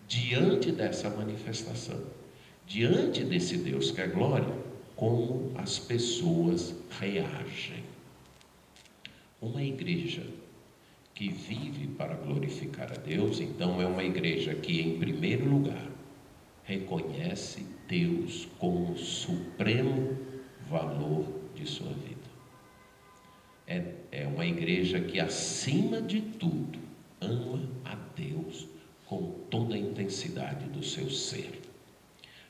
Speaker 1: diante dessa manifestação, diante desse Deus que é glória, como as pessoas reagem. Uma igreja que vive para glorificar a Deus, então é uma igreja que, em primeiro lugar, reconhece Deus como supremo valor de sua vida. É uma igreja que, acima de tudo, ama a Deus com toda a intensidade do seu ser.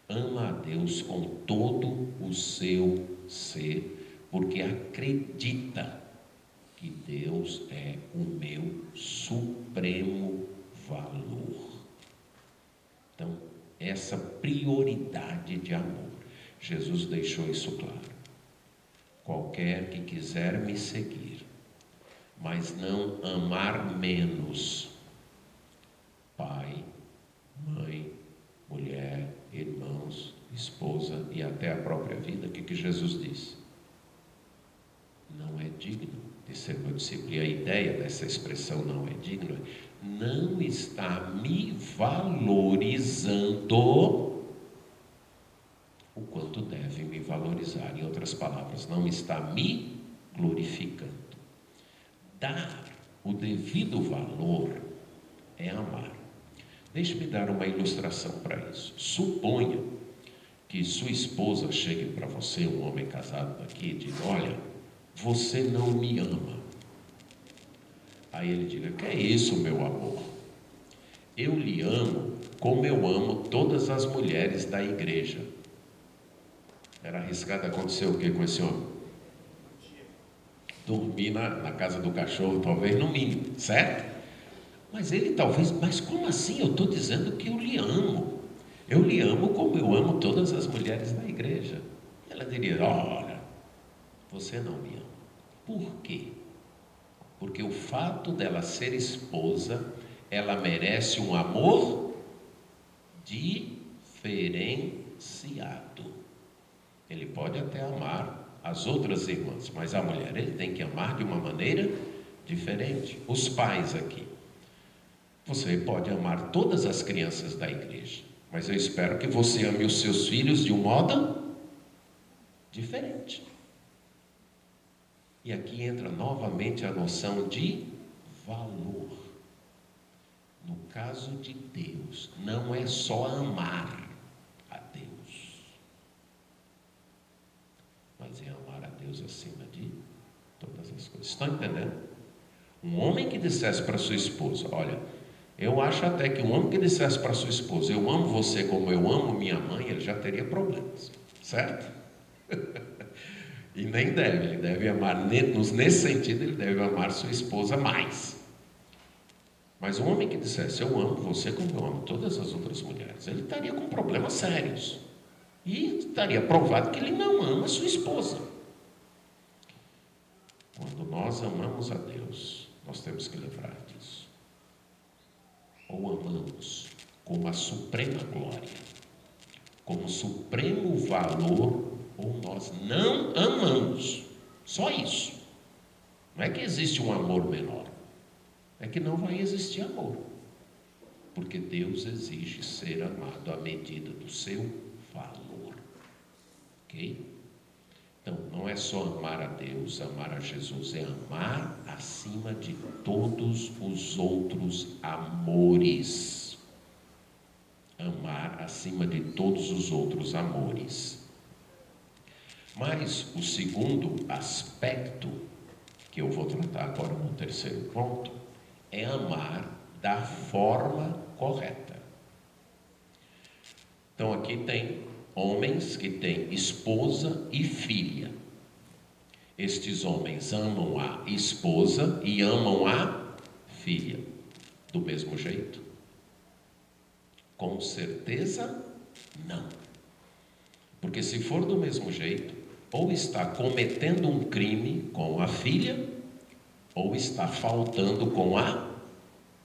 Speaker 1: Ama a Deus com todo o seu ser, porque acredita que Deus é o meu supremo valor. Então, essa prioridade de amor, Jesus deixou isso claro. Qualquer que quiser me seguir, mas não amar menos pai, mãe, mulher, irmãos, esposa e até a própria vida, o que Jesus diz? Não é digno de ser meu discípulo. E a ideia dessa expressão não é digno, não está me valorizando o quanto deve me valorizar. Em outras palavras, não está me glorificando. Dar o devido valor é amar. Deixe-me dar uma ilustração para isso. Suponha que sua esposa chegue para você, um homem casado daqui, e diga: olha, você não me ama. Aí ele diga: que é isso, meu amor? Eu lhe amo como eu amo todas as mulheres da igreja. Era arriscado acontecer o que com esse homem? Dormir na casa do cachorro, talvez, no mínimo, certo? Mas ele talvez, mas como assim? Eu estou dizendo que eu lhe amo. Eu lhe amo como eu amo todas as mulheres da igreja. Ela diria: olha, você não me ama. Por quê? Porque o fato dela ser esposa, ela merece um amor diferenciado. Ele pode até amar as outras irmãs, mas a mulher ele tem que amar de uma maneira diferente. Os pais aqui, você pode amar todas as crianças da igreja, mas eu espero que você ame os seus filhos de um modo diferente. E aqui entra novamente a noção de valor. No caso de Deus, não é só amar a Deus, mas é amar a Deus acima de todas as coisas. Estão entendendo? Um homem que dissesse para sua esposa: olha, eu acho até que um homem que dissesse para sua esposa: eu amo você como eu amo minha mãe, ele já teria problemas, certo? E nem deve, ele deve amar, nesse sentido, ele deve amar sua esposa mais. Mas um homem que dissesse: eu amo você como eu amo todas as outras mulheres, ele estaria com problemas sérios. E estaria provado que ele não ama sua esposa. Quando nós amamos a Deus, nós temos que lembrar disso. Ou amamos como a suprema glória, como supremo valor, ou nós não amamos. Só isso. Não é que existe um amor menor, é que não vai existir amor, porque Deus exige ser amado à medida do seu valor. Ok? Então, não é só amar a Deus, amar a Jesus, é amar acima de todos os outros amores. Amar acima de todos os outros amores. Mas o segundo aspecto, que eu vou tratar agora no terceiro ponto, é amar da forma correta. Então aqui tem homens que têm esposa e filha. Estes homens amam a esposa e amam a filha do mesmo jeito? Com certeza não. Porque se for do mesmo jeito, ou está cometendo um crime com a filha, ou está faltando com a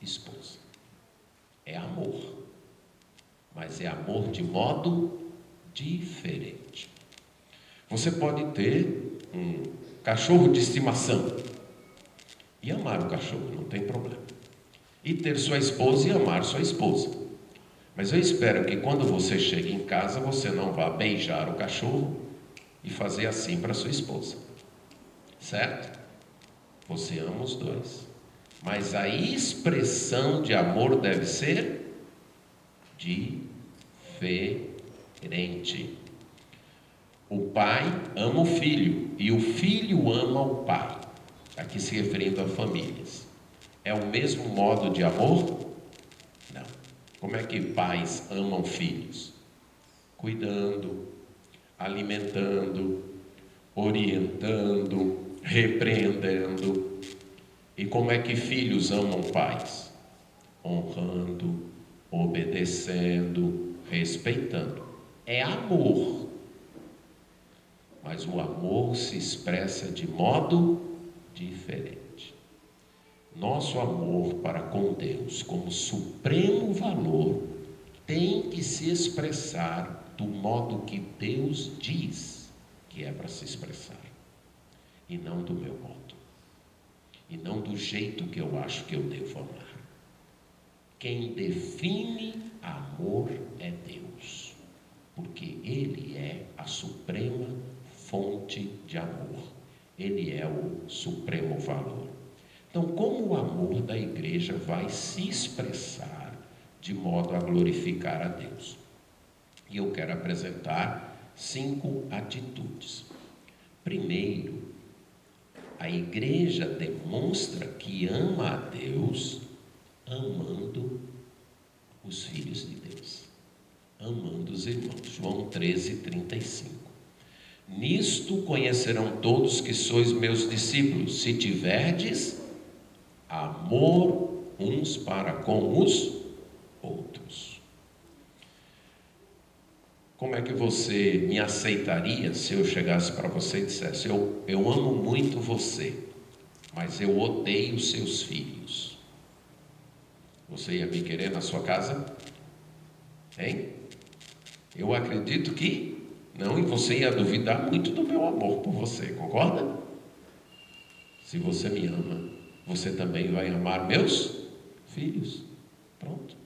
Speaker 1: esposa. É amor, mas é amor de modo diferente. Você pode ter um cachorro de estimação e amar o cachorro, não tem problema. E ter sua esposa e amar sua esposa. Mas eu espero que quando você chega em casa, você não vá beijar o cachorro e fazer assim para sua esposa. Certo? Você ama os dois. Mas a expressão de amor deve ser diferente. O pai ama o filho e o filho ama o pai. Aqui se referindo a famílias. É o mesmo modo de amor? Não. Como é que pais amam filhos? Cuidando, alimentando, orientando, repreendendo. E como é que filhos amam pais? Honrando, obedecendo, respeitando. É amor. Mas o amor se expressa de modo diferente. Nosso amor para com Deus, como supremo valor, tem que se expressar do modo que Deus diz que é para se expressar, e não do meu modo, e não do jeito que eu acho que eu devo amar. Quem define amor é Deus, porque Ele é a suprema fonte de amor, Ele é o supremo valor. Então, como o amor da igreja vai se expressar de modo a glorificar a Deus? E eu quero apresentar 5 atitudes. Primeiro, a igreja demonstra que ama a Deus amando os filhos de Deus, amando os irmãos. João 13:35. Nisto conhecerão todos que sois meus discípulos, se tiverdes amor uns para com os outros. Como é que você me aceitaria se eu chegasse para você e dissesse: eu amo muito você, mas eu odeio os seus filhos? Você ia me querer na sua casa? Hein? Eu acredito que não, e você ia duvidar muito do meu amor por você, concorda? Se você me ama, você também vai amar meus filhos. Pronto.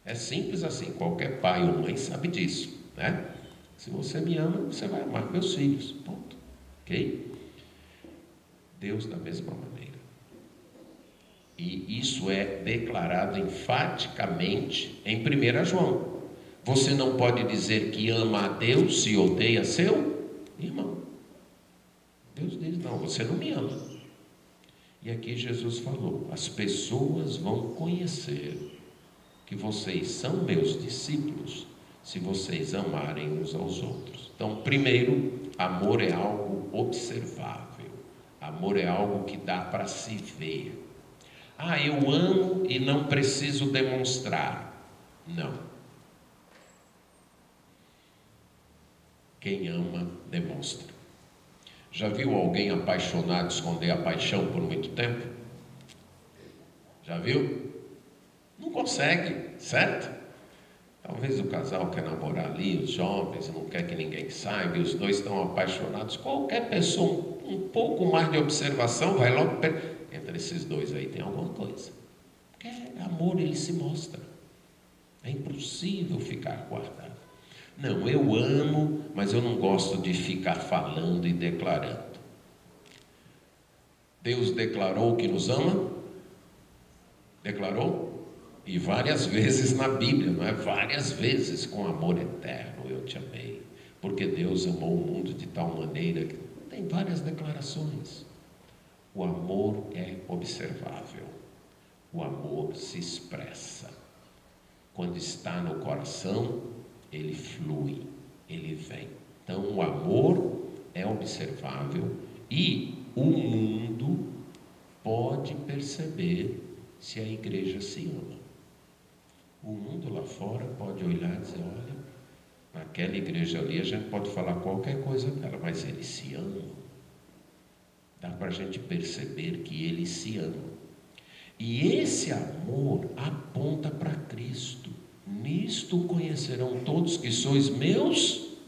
Speaker 1: É simples assim, qualquer pai ou mãe sabe disso, né? Se você me ama, você vai amar meus filhos. Ponto. Ok? Deus da mesma maneira. E isso é declarado enfaticamente em 1 João. Você não pode dizer que ama a Deus se odeia seu irmão. Deus diz: não, você não me ama. E aqui Jesus falou: as pessoas vão conhecer que vocês são meus discípulos se vocês amarem uns aos outros. Então, primeiro, amor é algo observável. Amor é algo que dá para se ver. Ah, eu amo e não preciso demonstrar. Não. Quem ama, demonstra. Já viu alguém apaixonado esconder a paixão por muito tempo? Já viu? Não consegue, certo? Talvez o casal quer namorar ali, os jovens, não quer que ninguém saiba, e os dois estão apaixonados. Qualquer pessoa, um pouco mais de observação, vai logo... Entre esses dois aí tem alguma coisa. Porque amor, ele se mostra. É impossível ficar guardado. Não, eu amo, mas eu não gosto de ficar falando e declarando. Deus declarou que nos ama? Declarou? E várias vezes na Bíblia, não é? Várias vezes, com amor eterno eu te amei. Porque Deus amou o mundo de tal maneira que tem várias declarações. O amor é observável. O amor se expressa. Quando está no coração, ele flui, ele vem. Então o amor é observável e o mundo pode perceber se a igreja se ama. O mundo lá fora pode olhar e dizer, olha, naquela igreja ali a gente pode falar qualquer coisa dela, mas eles se amam. Dá para a gente perceber que eles se amam. E esse amor aponta para Cristo. Nisto conhecerão todos que sois meus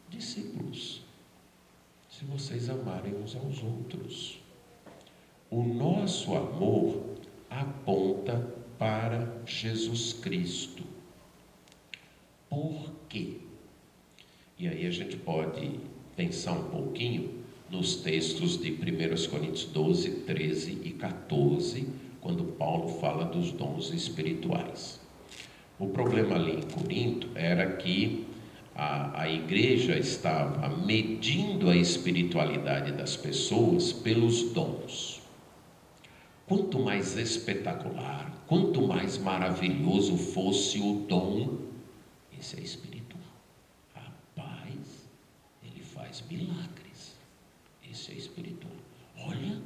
Speaker 1: discípulos, se vocês amarem uns aos outros. O nosso amor aponta para Jesus Cristo. Por quê? E aí a gente pode pensar um pouquinho nos textos de 1 Coríntios 12, 13 e 14, quando Paulo fala dos dons espirituais. O problema ali em Corinto era que a igreja estava medindo a espiritualidade das pessoas pelos dons. Quanto mais espetacular, quanto mais maravilhoso fosse o dom, esse é espiritual. Rapaz, ele faz milagres. Esse é espiritual. Olha,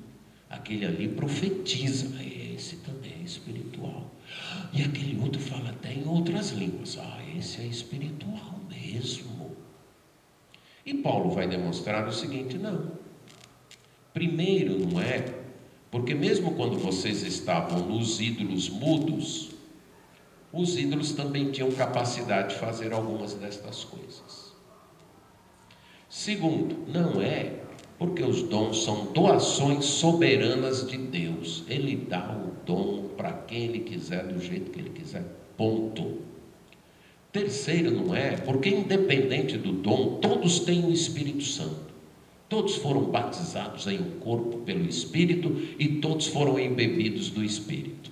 Speaker 1: aquele ali profetiza. Esse também é espiritual. E aquele outro fala até em outras línguas. Esse é espiritual mesmo. E Paulo vai demonstrar o seguinte, não. Primeiro, não é... Porque mesmo quando vocês estavam nos ídolos mudos, os ídolos também tinham capacidade de fazer algumas destas coisas. Segundo, não é porque os dons são doações soberanas de Deus. Ele dá o dom para quem Ele quiser, do jeito que Ele quiser, ponto. Terceiro, não é porque independente do dom, todos têm o Espírito Santo. Todos foram batizados em um corpo pelo Espírito e todos foram embebidos do Espírito.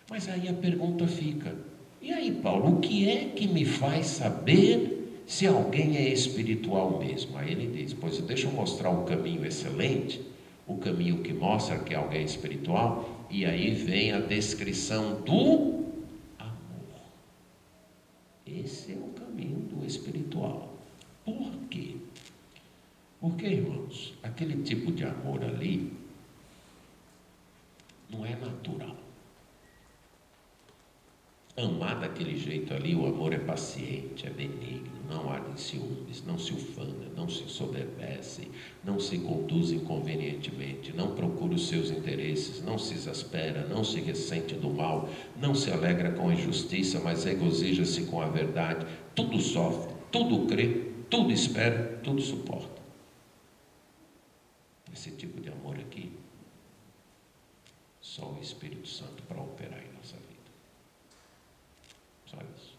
Speaker 1: Mas aí a pergunta fica, e aí Paulo, o que é que me faz saber se alguém é espiritual mesmo? Aí ele diz, pois deixa eu mostrar um caminho excelente, o caminho que mostra que alguém é espiritual, e aí vem a descrição do amor. Esse é o caminho do espiritual. Por quê? Porque, irmãos, aquele tipo de amor ali não é natural. Amar daquele jeito ali, o amor é paciente, é benigno, não arde em ciúmes, não se ufana, não se soberbece, não se conduz inconvenientemente, não procura os seus interesses, não se exaspera, não se ressente do mal, não se alegra com a injustiça, mas regozija-se com a verdade, tudo sofre, tudo crê, tudo espera, tudo suporta. Esse tipo de amor aqui, só o Espírito Santo para operar em nossa vida. Só isso.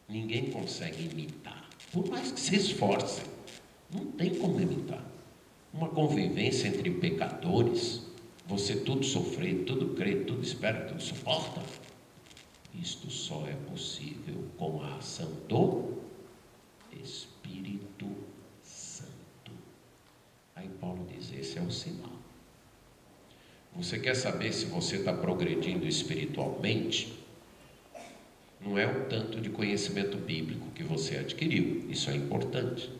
Speaker 1: Ninguém consegue imitar, por mais que se esforcem, não tem como imitar. Uma convivência entre pecadores, você tudo sofrer, tudo crê, tudo espera, tudo suporta. Isto só é possível com a ação do Espírito Santo. Aí Paulo diz, esse é o sinal. Você quer saber se você está progredindo espiritualmente? Não é o tanto de conhecimento bíblico que você adquiriu, isso é importante,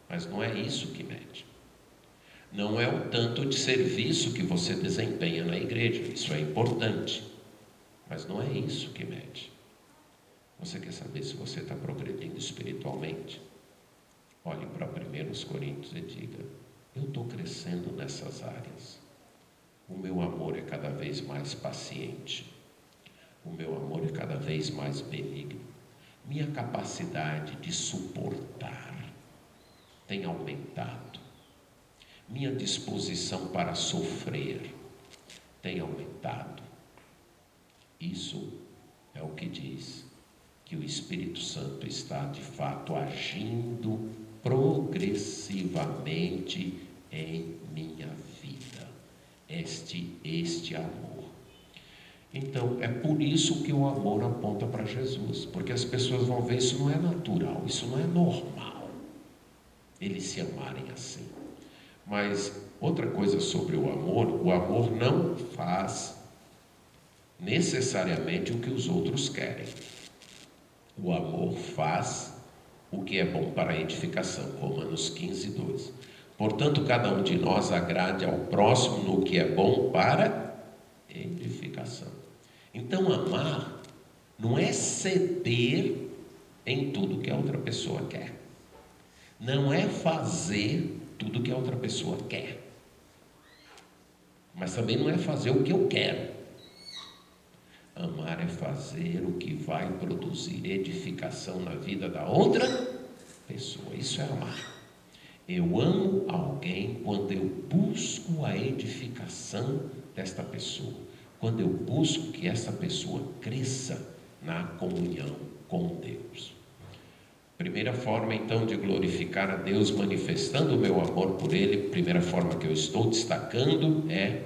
Speaker 1: mas não é isso que mede. Não é o tanto de serviço que você desempenha na igreja, isso é importante, mas não é isso que mede. Você quer saber se você está progredindo espiritualmente? Olhe para 1 Coríntios e diga, eu estou crescendo nessas áreas. O meu amor é cada vez mais paciente. O meu amor é cada vez mais benigno. Minha capacidade de suportar tem aumentado. Minha disposição para sofrer tem aumentado. Isso é o que diz que o Espírito Santo está de fato agindo progressivamente em minha vida. Este amor. Então, é por isso que o amor aponta para Jesus, porque as pessoas vão ver, isso não é natural, isso não é normal, eles se amarem assim. Mas outra coisa sobre o amor não faz necessariamente o que os outros querem. O amor faz o que é bom para a edificação, Romanos 15, 2. Portanto, cada um de nós agrade ao próximo no que é bom para edificação. Então, amar não é ceder em tudo que a outra pessoa quer. Não é fazer tudo que a outra pessoa quer. Mas também não é fazer o que eu quero. Amar é fazer o que vai produzir edificação na vida da outra pessoa. Isso é amar. Eu amo alguém quando eu busco a edificação desta pessoa. Quando eu busco que essa pessoa cresça na comunhão com Deus. Primeira forma, então, de glorificar a Deus, manifestando o meu amor por Ele, primeira forma que eu estou destacando é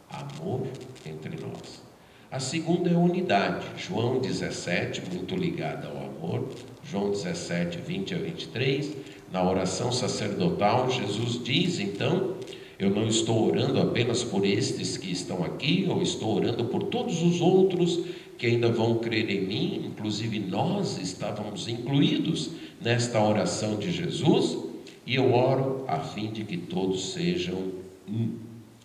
Speaker 1: amor entre nós. A segunda é unidade. João 17, muito ligada ao amor. João 17, 20 a 23. Na oração sacerdotal, Jesus diz, então, eu não estou orando apenas por estes que estão aqui, eu estou orando por todos os outros que ainda vão crer em mim. Inclusive nós estávamos incluídos nesta oração de Jesus, e eu oro a fim de que todos sejam um.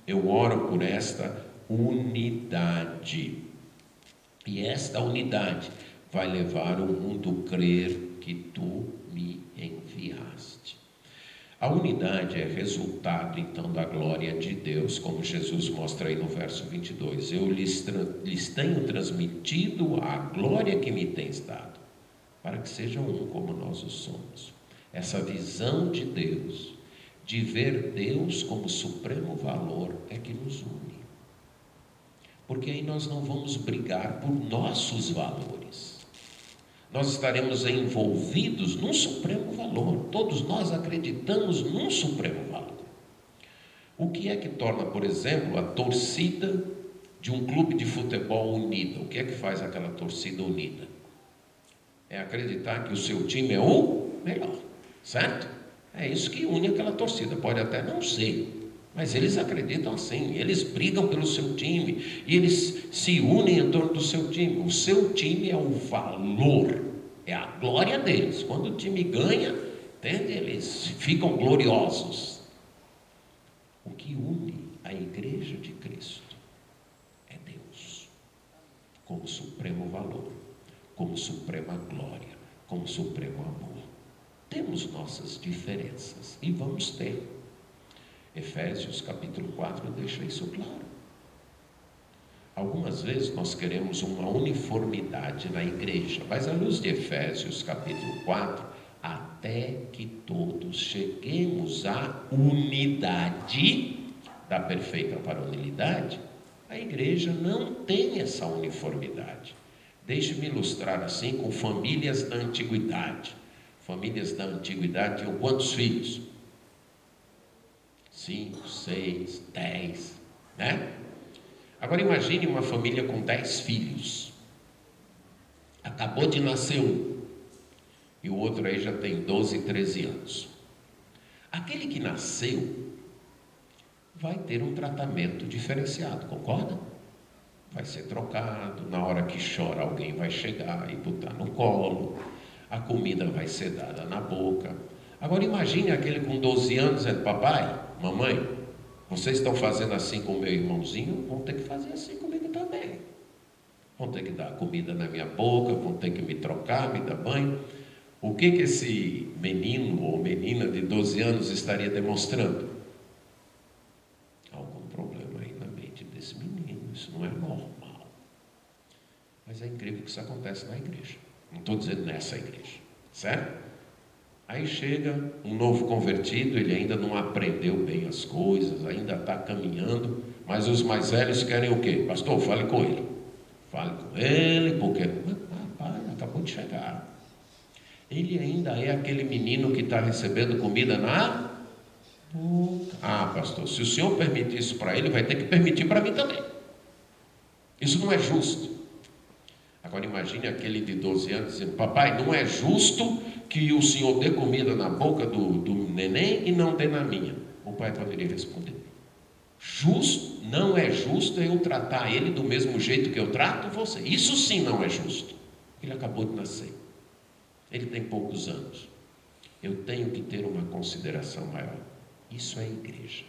Speaker 1: Eu oro por esta unidade, e esta unidade vai levar o mundo a crer que tu me enviaste. A unidade é resultado então da glória de Deus, como Jesus mostra aí no verso 22. Eu lhes tenho transmitido a glória que me tens dado, para que sejam um como nós o somos. Essa visão de Deus, de ver Deus como supremo valor, é que nos une. Porque aí nós não vamos brigar por nossos valores. Nós estaremos envolvidos num supremo valor. Todos nós acreditamos num supremo valor. O que é que torna, por exemplo, a torcida de um clube de futebol unida? O que é que faz aquela torcida unida? É acreditar que o seu time é o melhor, certo? É isso que une aquela torcida. Pode até não ser, mas eles acreditam assim, eles brigam pelo seu time, e eles se unem em torno do seu time. O seu time é o valor, é a glória deles. Quando o time ganha, entende? Eles ficam gloriosos. O que une a igreja de Cristo é Deus, como supremo valor, como suprema glória, como supremo amor. Temos nossas diferenças, e vamos ter. Efésios capítulo 4 deixa isso claro. Algumas vezes nós queremos uma uniformidade na igreja, mas à luz de Efésios capítulo 4, até que todos cheguemos à unidade da perfeita varonilidade, a igreja não tem essa uniformidade. Deixe-me ilustrar assim com famílias da antiguidade. Famílias da antiguidade tinham quantos filhos? 5, 6, 10, né? Agora imagine uma família com 10 filhos. Acabou de nascer um, e o outro aí já tem 12, 13 anos. Aquele que nasceu vai ter um tratamento diferenciado, concorda? Vai ser trocado, na hora que chora alguém vai chegar e botar no colo, a comida vai ser dada na boca. Agora imagine aquele com 12 anos dizendo, papai, mamãe, vocês estão fazendo assim com o meu irmãozinho, vão ter que fazer assim comigo também. Vão ter que dar comida na minha boca, vão ter que me trocar, me dar banho. O que esse menino ou menina de 12 anos estaria demonstrando? Algum problema aí na mente desse menino, isso não é normal. Mas é incrível que isso acontece na igreja. Não estou dizendo nessa igreja, certo? Aí chega um novo convertido, ele ainda não aprendeu bem as coisas, ainda está caminhando, mas os mais velhos querem o quê? Pastor, fale com ele. Fale com ele, porque... Pai, acabou de chegar. Ele ainda é aquele menino que está recebendo comida na boca. Ah, pastor, se o senhor permitir isso para ele, vai ter que permitir para mim também. Isso não é justo. Agora imagine aquele de 12 anos dizendo: papai, não é justo que o senhor dê comida na boca do neném e não dê na minha. O pai poderia responder: justo, não é justo eu tratar ele do mesmo jeito que eu trato você. Isso sim não é justo. Ele acabou de nascer. Ele tem poucos anos. Eu tenho que ter uma consideração maior. Isso é igreja.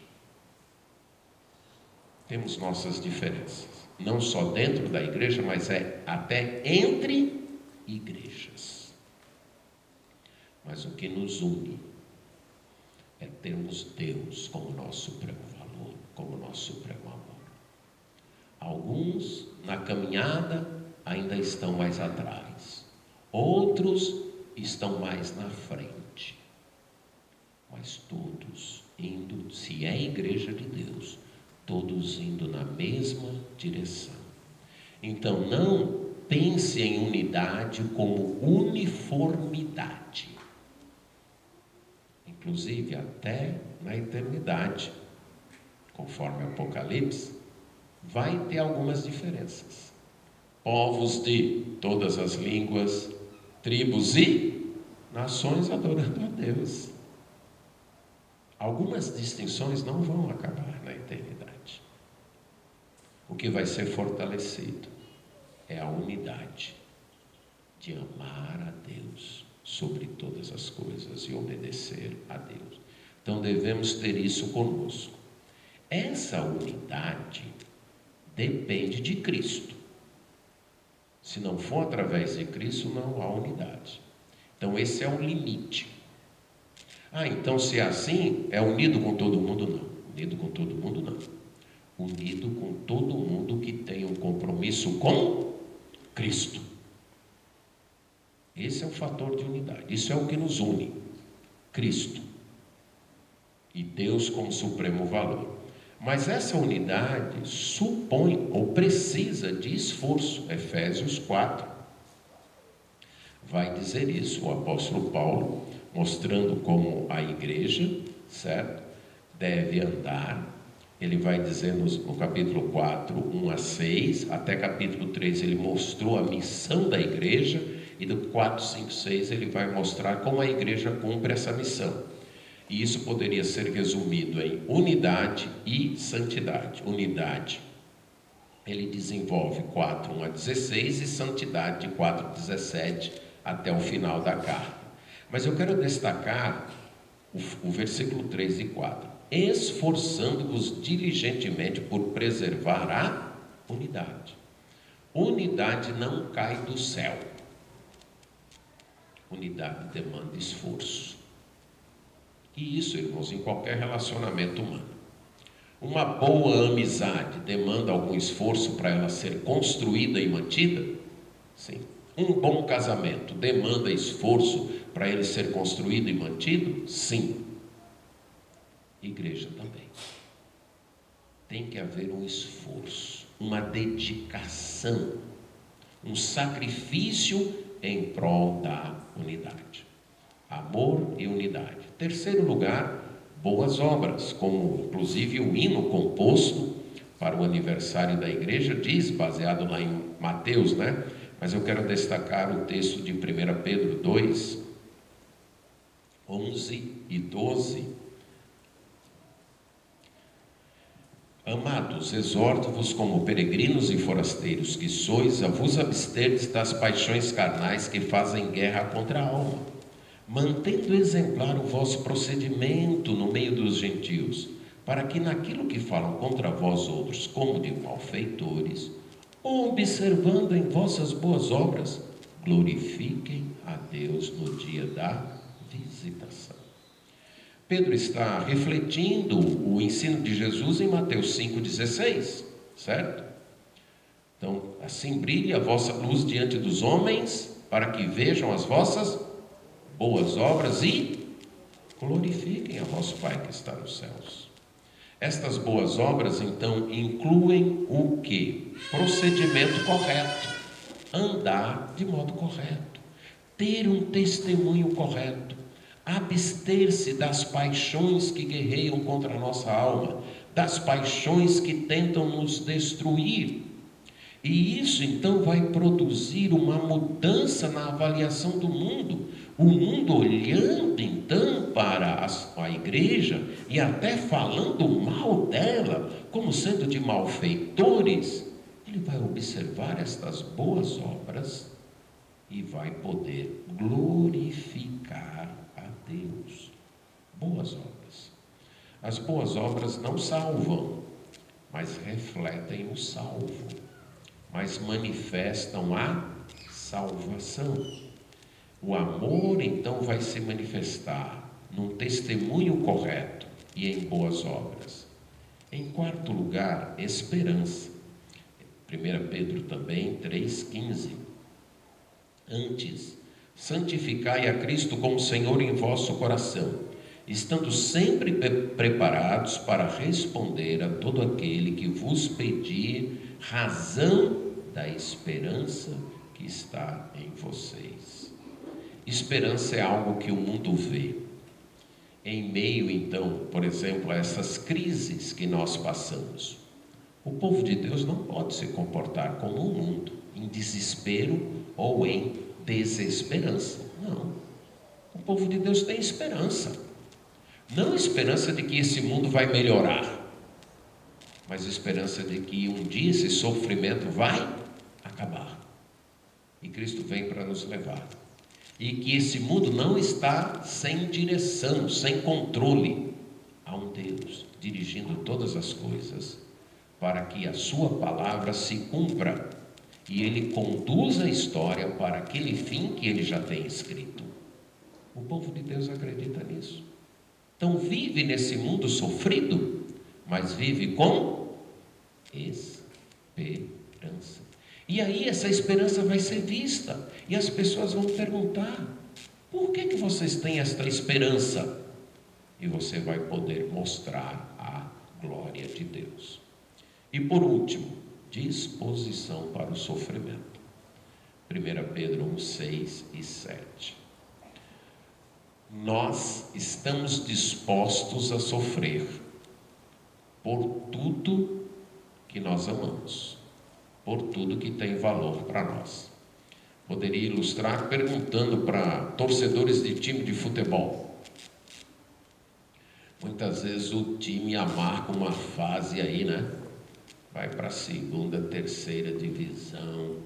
Speaker 1: Temos nossas diferenças. Não só dentro da igreja, mas até entre igrejas. Mas o que nos une é termos Deus como nosso supremo valor, como nosso supremo amor. Alguns na caminhada ainda estão mais atrás. Outros estão mais na frente. Mas todos indo, se é igreja de Deus, todos indo na mesma direção. Então não pense em unidade como uniformidade. Inclusive até na eternidade, conforme Apocalipse, vai ter algumas diferenças. Povos de todas as línguas, tribos e nações adorando a Deus. Algumas distinções não vão acabar na eternidade. O que vai ser fortalecido é a unidade de amar a Deus sobre todas as coisas e obedecer a Deus. Então devemos ter isso conosco. Essa unidade depende de Cristo. Se não for através de Cristo, não há unidade. Então esse é o limite. Ah, então se é assim, é unido com todo mundo? Não. Unido com todo mundo, não. Unido com todo mundo que tem um compromisso com Cristo. Esse é o fator de unidade. Isso é o que nos une. Cristo. E Deus como supremo valor. Mas essa unidade supõe ou precisa de esforço. Efésios 4 vai dizer isso. O apóstolo Paulo, mostrando como a igreja, certo, deve andar. Ele vai dizer no capítulo 4, 1 a 6, até capítulo 3 ele mostrou a missão da igreja, e do 4, 5, 6 ele vai mostrar como a igreja cumpre essa missão. E isso poderia ser resumido em unidade e santidade. Unidade, ele desenvolve 4, 1 a 16, e santidade de 4 a 17 até o final da carta. Mas eu quero destacar o versículo 3 e 4. Esforçando-vos diligentemente por preservar a unidade. Unidade não cai do céu. Unidade demanda esforço. E isso, irmãos, em qualquer relacionamento humano. Uma boa amizade demanda algum esforço para ela ser construída e mantida? Sim. Um bom casamento demanda esforço para ele ser construído e mantido? Sim. Igreja também. Tem que haver um esforço, uma dedicação, um sacrifício em prol da unidade. Amor e unidade. Terceiro lugar, boas obras, como inclusive o hino composto para o aniversário da igreja diz, baseado lá em Mateus, né? Mas eu quero destacar o texto de 1 Pedro 2, 11 e 12. Amados, exorto-vos como peregrinos e forasteiros que sois, a vos absterdes das paixões carnais que fazem guerra contra a alma, mantendo exemplar o vosso procedimento no meio dos gentios, para que naquilo que falam contra vós outros, como de malfeitores, observando em vossas boas obras, glorifiquem a Deus no dia da visitação. Pedro está refletindo o ensino de Jesus em Mateus 5,16, certo? Então, assim brilhe a vossa luz diante dos homens, para que vejam as vossas boas obras e glorifiquem a vosso Pai que está nos céus. Estas boas obras, então, incluem o quê? Procedimento correto. Andar de modo correto. ter um testemunho correto, abster-se das paixões que guerreiam contra a nossa alma, das paixões que tentam nos destruir. E isso então vai produzir uma mudança na avaliação do mundo. O mundo olhando então para a igreja e até falando mal dela, como sendo de malfeitores, ele vai observar estas boas obras e vai poder glorificar a Deus. Boas obras. As boas obras não salvam, mas refletem o salvo, mas manifestam a salvação. O amor então vai se manifestar num testemunho correto e em boas obras. Em quarto lugar, esperança. 1 Pedro também 3,15. Antes, santificai a Cristo como Senhor em vosso coração, estando sempre preparados para responder a todo aquele que vos pedir razão da esperança que está em vocês. Esperança é algo que o mundo vê. Em meio, então, por exemplo, a essas crises que nós passamos, o povo de Deus não pode se comportar como o mundo, em desespero ou em desesperança. Não. O povo de Deus tem esperança. Não esperança de que esse mundo vai melhorar, mas esperança de que um dia esse sofrimento vai acabar. E Cristo vem para nos levar. E que esse mundo não está sem direção, sem controle. Há um Deus dirigindo todas as coisas para que a sua palavra se cumpra e Ele conduza a história para aquele fim que Ele já tem escrito. O povo de Deus acredita nisso. Então vive nesse mundo sofrido, mas vive com esperança. E aí essa esperança vai ser vista e as pessoas vão perguntar: por que vocês têm esta esperança? E você vai poder mostrar a glória de Deus. E por último, disposição para o sofrimento. 1 Pedro 1, 6 e 7. Nós estamos dispostos a sofrer por tudo que nós amamos, por tudo que tem valor para nós. Poderia ilustrar perguntando para torcedores de time de futebol. Muitas vezes o time amarga uma fase aí, né? Vai para a segunda, terceira divisão.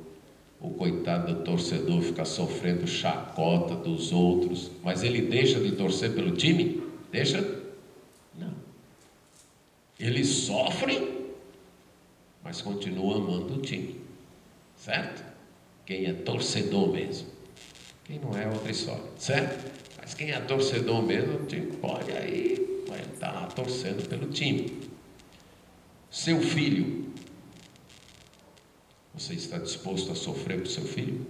Speaker 1: O coitado do torcedor fica sofrendo chacota dos outros, mas ele deixa de torcer pelo time? Deixa? Não. Ele sofre, mas continua amando o time, certo? Quem é torcedor mesmo. Quem não é outra história, certo? Mas quem é torcedor mesmo, o time pode aí, vai estar lá torcendo pelo time. Seu filho, você está disposto a sofrer por seu filho?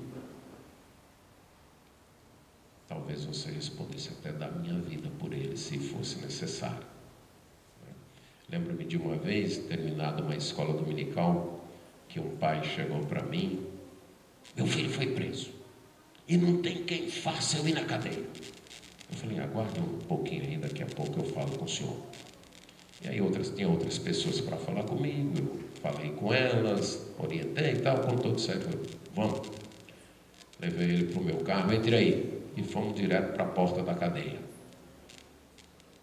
Speaker 1: Talvez você respondesse até dar minha vida por ele, se fosse necessário. Lembro-me de uma vez, terminada uma escola dominical, que um pai chegou para mim: meu filho foi preso, e não tem quem faça eu ir na cadeia. Eu falei: aguarde um pouquinho aí, daqui a pouco eu falo com o senhor. E aí tinha outras pessoas para falar comigo, eu falei com elas, orientei e tal, quando tudo certo, vamos. Levei ele para o meu carro, entre aí, e fomos direto para a porta da cadeia.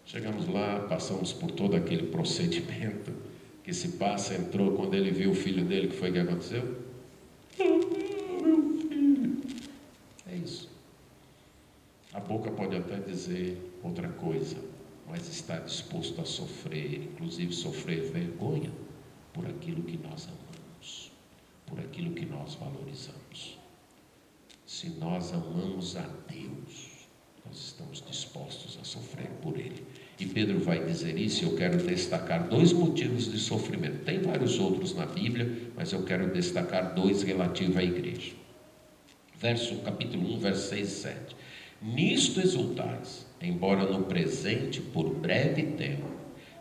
Speaker 1: Chegamos lá, passamos por todo aquele procedimento que se passa, entrou, quando ele viu o filho dele, que foi que aconteceu? Meu filho. É isso. A boca pode até dizer outra coisa, mas está disposto a sofrer, inclusive sofrer vergonha, por aquilo que nós amamos, por aquilo que nós valorizamos. Se nós amamos a Deus, nós estamos dispostos a sofrer por Ele. E Pedro vai dizer isso, e eu quero destacar 2 motivos de sofrimento. Tem vários outros na Bíblia, mas eu quero destacar 2 relativos à igreja. Capítulo 1, versos 6 e 7. Nisto exultais, embora no presente, por breve tempo,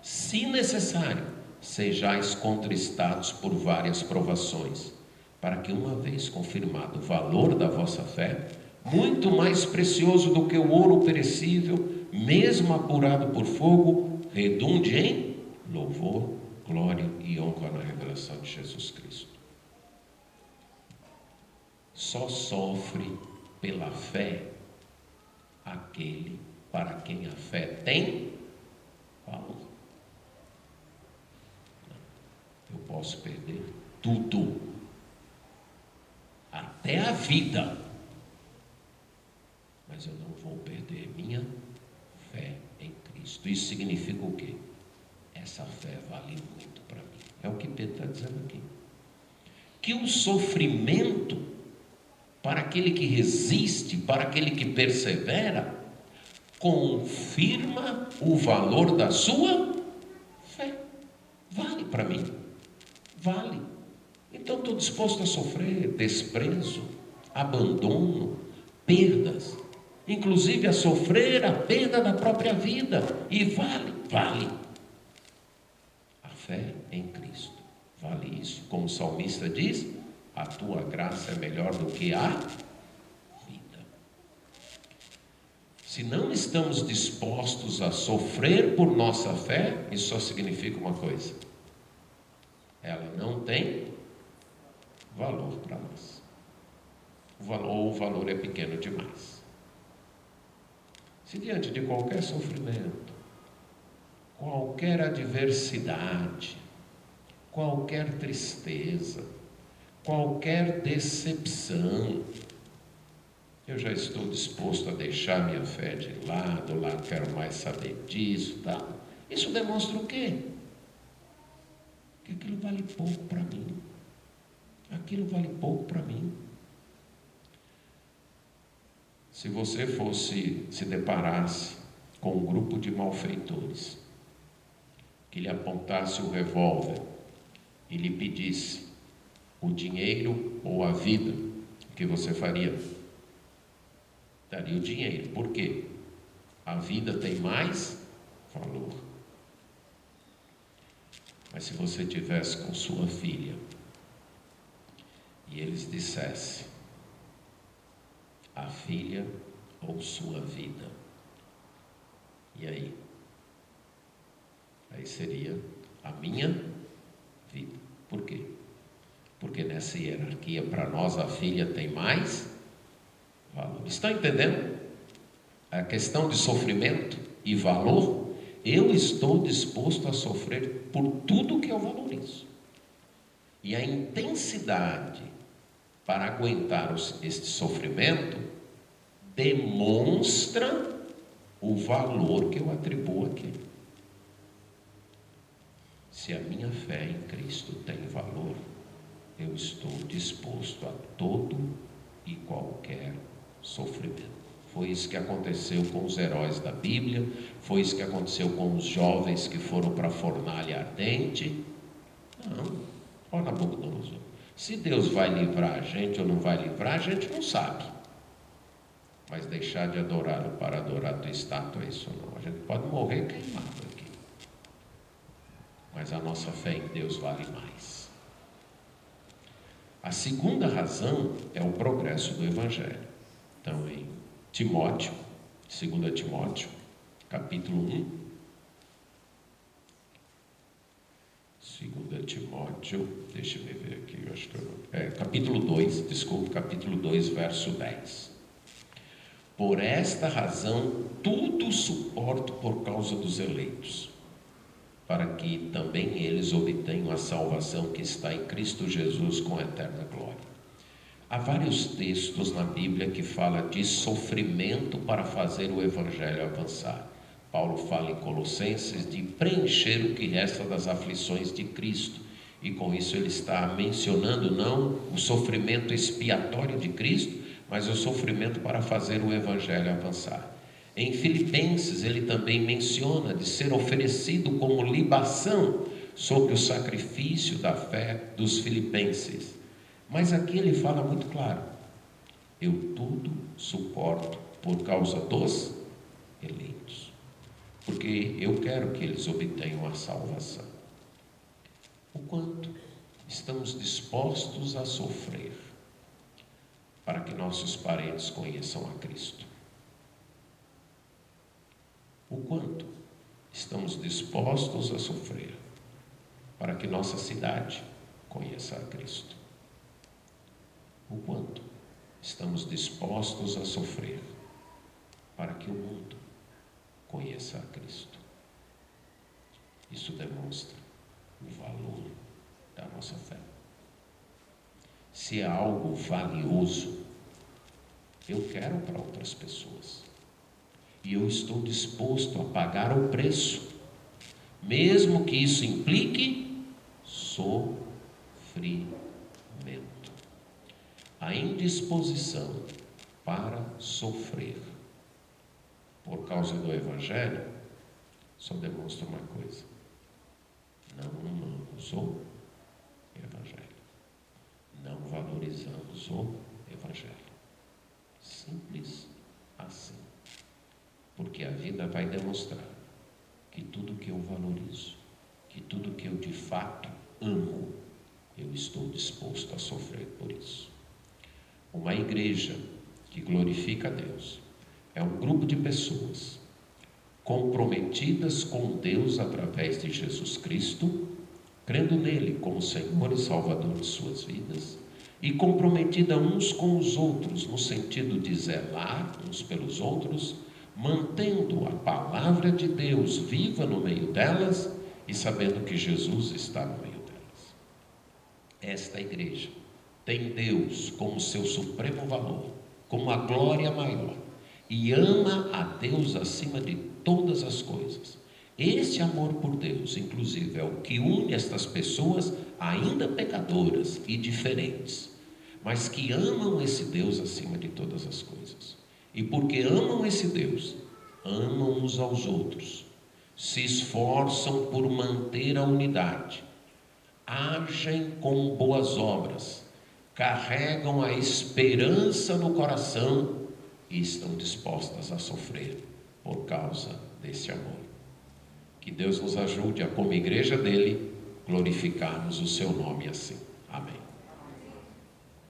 Speaker 1: se necessário, sejais contristados por várias provações, para que, uma vez confirmado o valor da vossa fé, muito mais precioso do que o ouro perecível, mesmo apurado por fogo, redunde em louvor, glória e honra na revelação de Jesus Cristo. Só sofre pela fé aquele para quem a fé tem valor. Eu posso perder tudo, até a vida, mas eu não vou perder minha fé em Cristo. Isso significa o quê? Essa fé vale muito para mim. É o que Pedro está dizendo aqui. Que o sofrimento, para aquele que resiste, para aquele que persevera, confirma o valor da sua fé. Vale para mim. Vale. Então estou disposto a sofrer desprezo, abandono, perdas, inclusive a sofrer a perda da própria vida. E vale. A fé em Cristo vale isso. Como o salmista diz, a tua graça é melhor do que a vida. Se não estamos dispostos a sofrer por nossa fé, isso só significa uma coisa: ela não tem valor para nós. O valor é pequeno demais. Se diante de qualquer sofrimento, qualquer adversidade, qualquer tristeza, qualquer decepção, eu já estou disposto a deixar minha fé de lado, não quero mais saber disso, tá? Isso demonstra o quê? Que aquilo vale pouco para mim. Aquilo vale pouco para mim. Se você se deparasse com um grupo de malfeitores que lhe apontasse o revólver e lhe pedisse o dinheiro ou a vida, o que você faria? Daria o dinheiro. Por quê? A vida tem mais valor. Mas se você tivesse com sua filha e eles dissessem: a filha ou sua vida, e aí? Aí seria a minha vida. Por quê? Porque nessa hierarquia, para nós, a filha tem mais valor. Estão entendendo? A questão de sofrimento e valor. Eu estou disposto a sofrer por tudo que eu valorizo. E a intensidade para aguentar este sofrimento demonstra o valor que eu atribuo àquilo. Se a minha fé em Cristo tem valor, eu estou disposto a todo e qualquer sofrimento. Foi isso que aconteceu com os heróis da Bíblia, foi isso que aconteceu com os jovens que foram para a fornalha ardente. Não, olha Nabucodonosor. Se Deus vai livrar a gente ou não vai livrar, a gente não sabe. Mas deixar de adorá-lo para adorar a tua estátua, isso não. A gente pode morrer queimado aqui. Mas a nossa fé em Deus vale mais. A segunda razão é o progresso do Evangelho. Então, em Timóteo, 2 Timóteo, capítulo 1. 2 Timóteo, deixa eu ver aqui, eu acho que capítulo 2, verso 10. Por esta razão, tudo suporto por causa dos eleitos, para que também eles obtenham a salvação que está em Cristo Jesus com eterna glória. Há vários textos na Bíblia que falam de sofrimento para fazer o Evangelho avançar. Paulo fala em Colossenses de preencher o que resta das aflições de Cristo. E com isso ele está mencionando não o sofrimento expiatório de Cristo, mas o sofrimento para fazer o Evangelho avançar. Em Filipenses ele também menciona de ser oferecido como libação sobre o sacrifício da fé dos filipenses. Mas aqui ele fala muito claro: eu tudo suporto por causa dos eleitos, porque eu quero que eles obtenham a salvação. O quanto estamos dispostos a sofrer para que nossos parentes conheçam a Cristo? O quanto estamos dispostos a sofrer para que nossa cidade conheça a Cristo? O quanto estamos dispostos a sofrer para que o mundo conheça a Cristo? Isso demonstra o valor da nossa fé. Se é algo valioso, eu quero para outras pessoas. E eu estou disposto a pagar o preço, mesmo que isso implique sofrimento. A indisposição para sofrer por causa do Evangelho só demonstra uma coisa: não amamos o Evangelho, não valorizamos o Evangelho. Simples assim. Porque a vida vai demonstrar que tudo que eu valorizo, que tudo que eu de fato amo, eu estou disposto a sofrer por isso. Uma igreja que glorifica a Deus é um grupo de pessoas comprometidas com Deus através de Jesus Cristo, crendo nele como Senhor e Salvador de suas vidas, e comprometida uns com os outros, no sentido de zelar uns pelos outros, mantendo a palavra de Deus viva no meio delas e sabendo que Jesus está no meio delas. Esta igreja tem Deus como seu supremo valor, como a glória maior, e ama a Deus acima de todas as coisas. Esse amor por Deus, inclusive, é o que une estas pessoas ainda pecadoras e diferentes, mas que amam esse Deus acima de todas as coisas. E porque amam esse Deus, amam uns aos outros, se esforçam por manter a unidade, agem com boas obras, carregam a esperança no coração e estão dispostas a sofrer por causa desse amor. Que Deus nos ajude a, como igreja dele, glorificarmos o seu nome assim. Amém.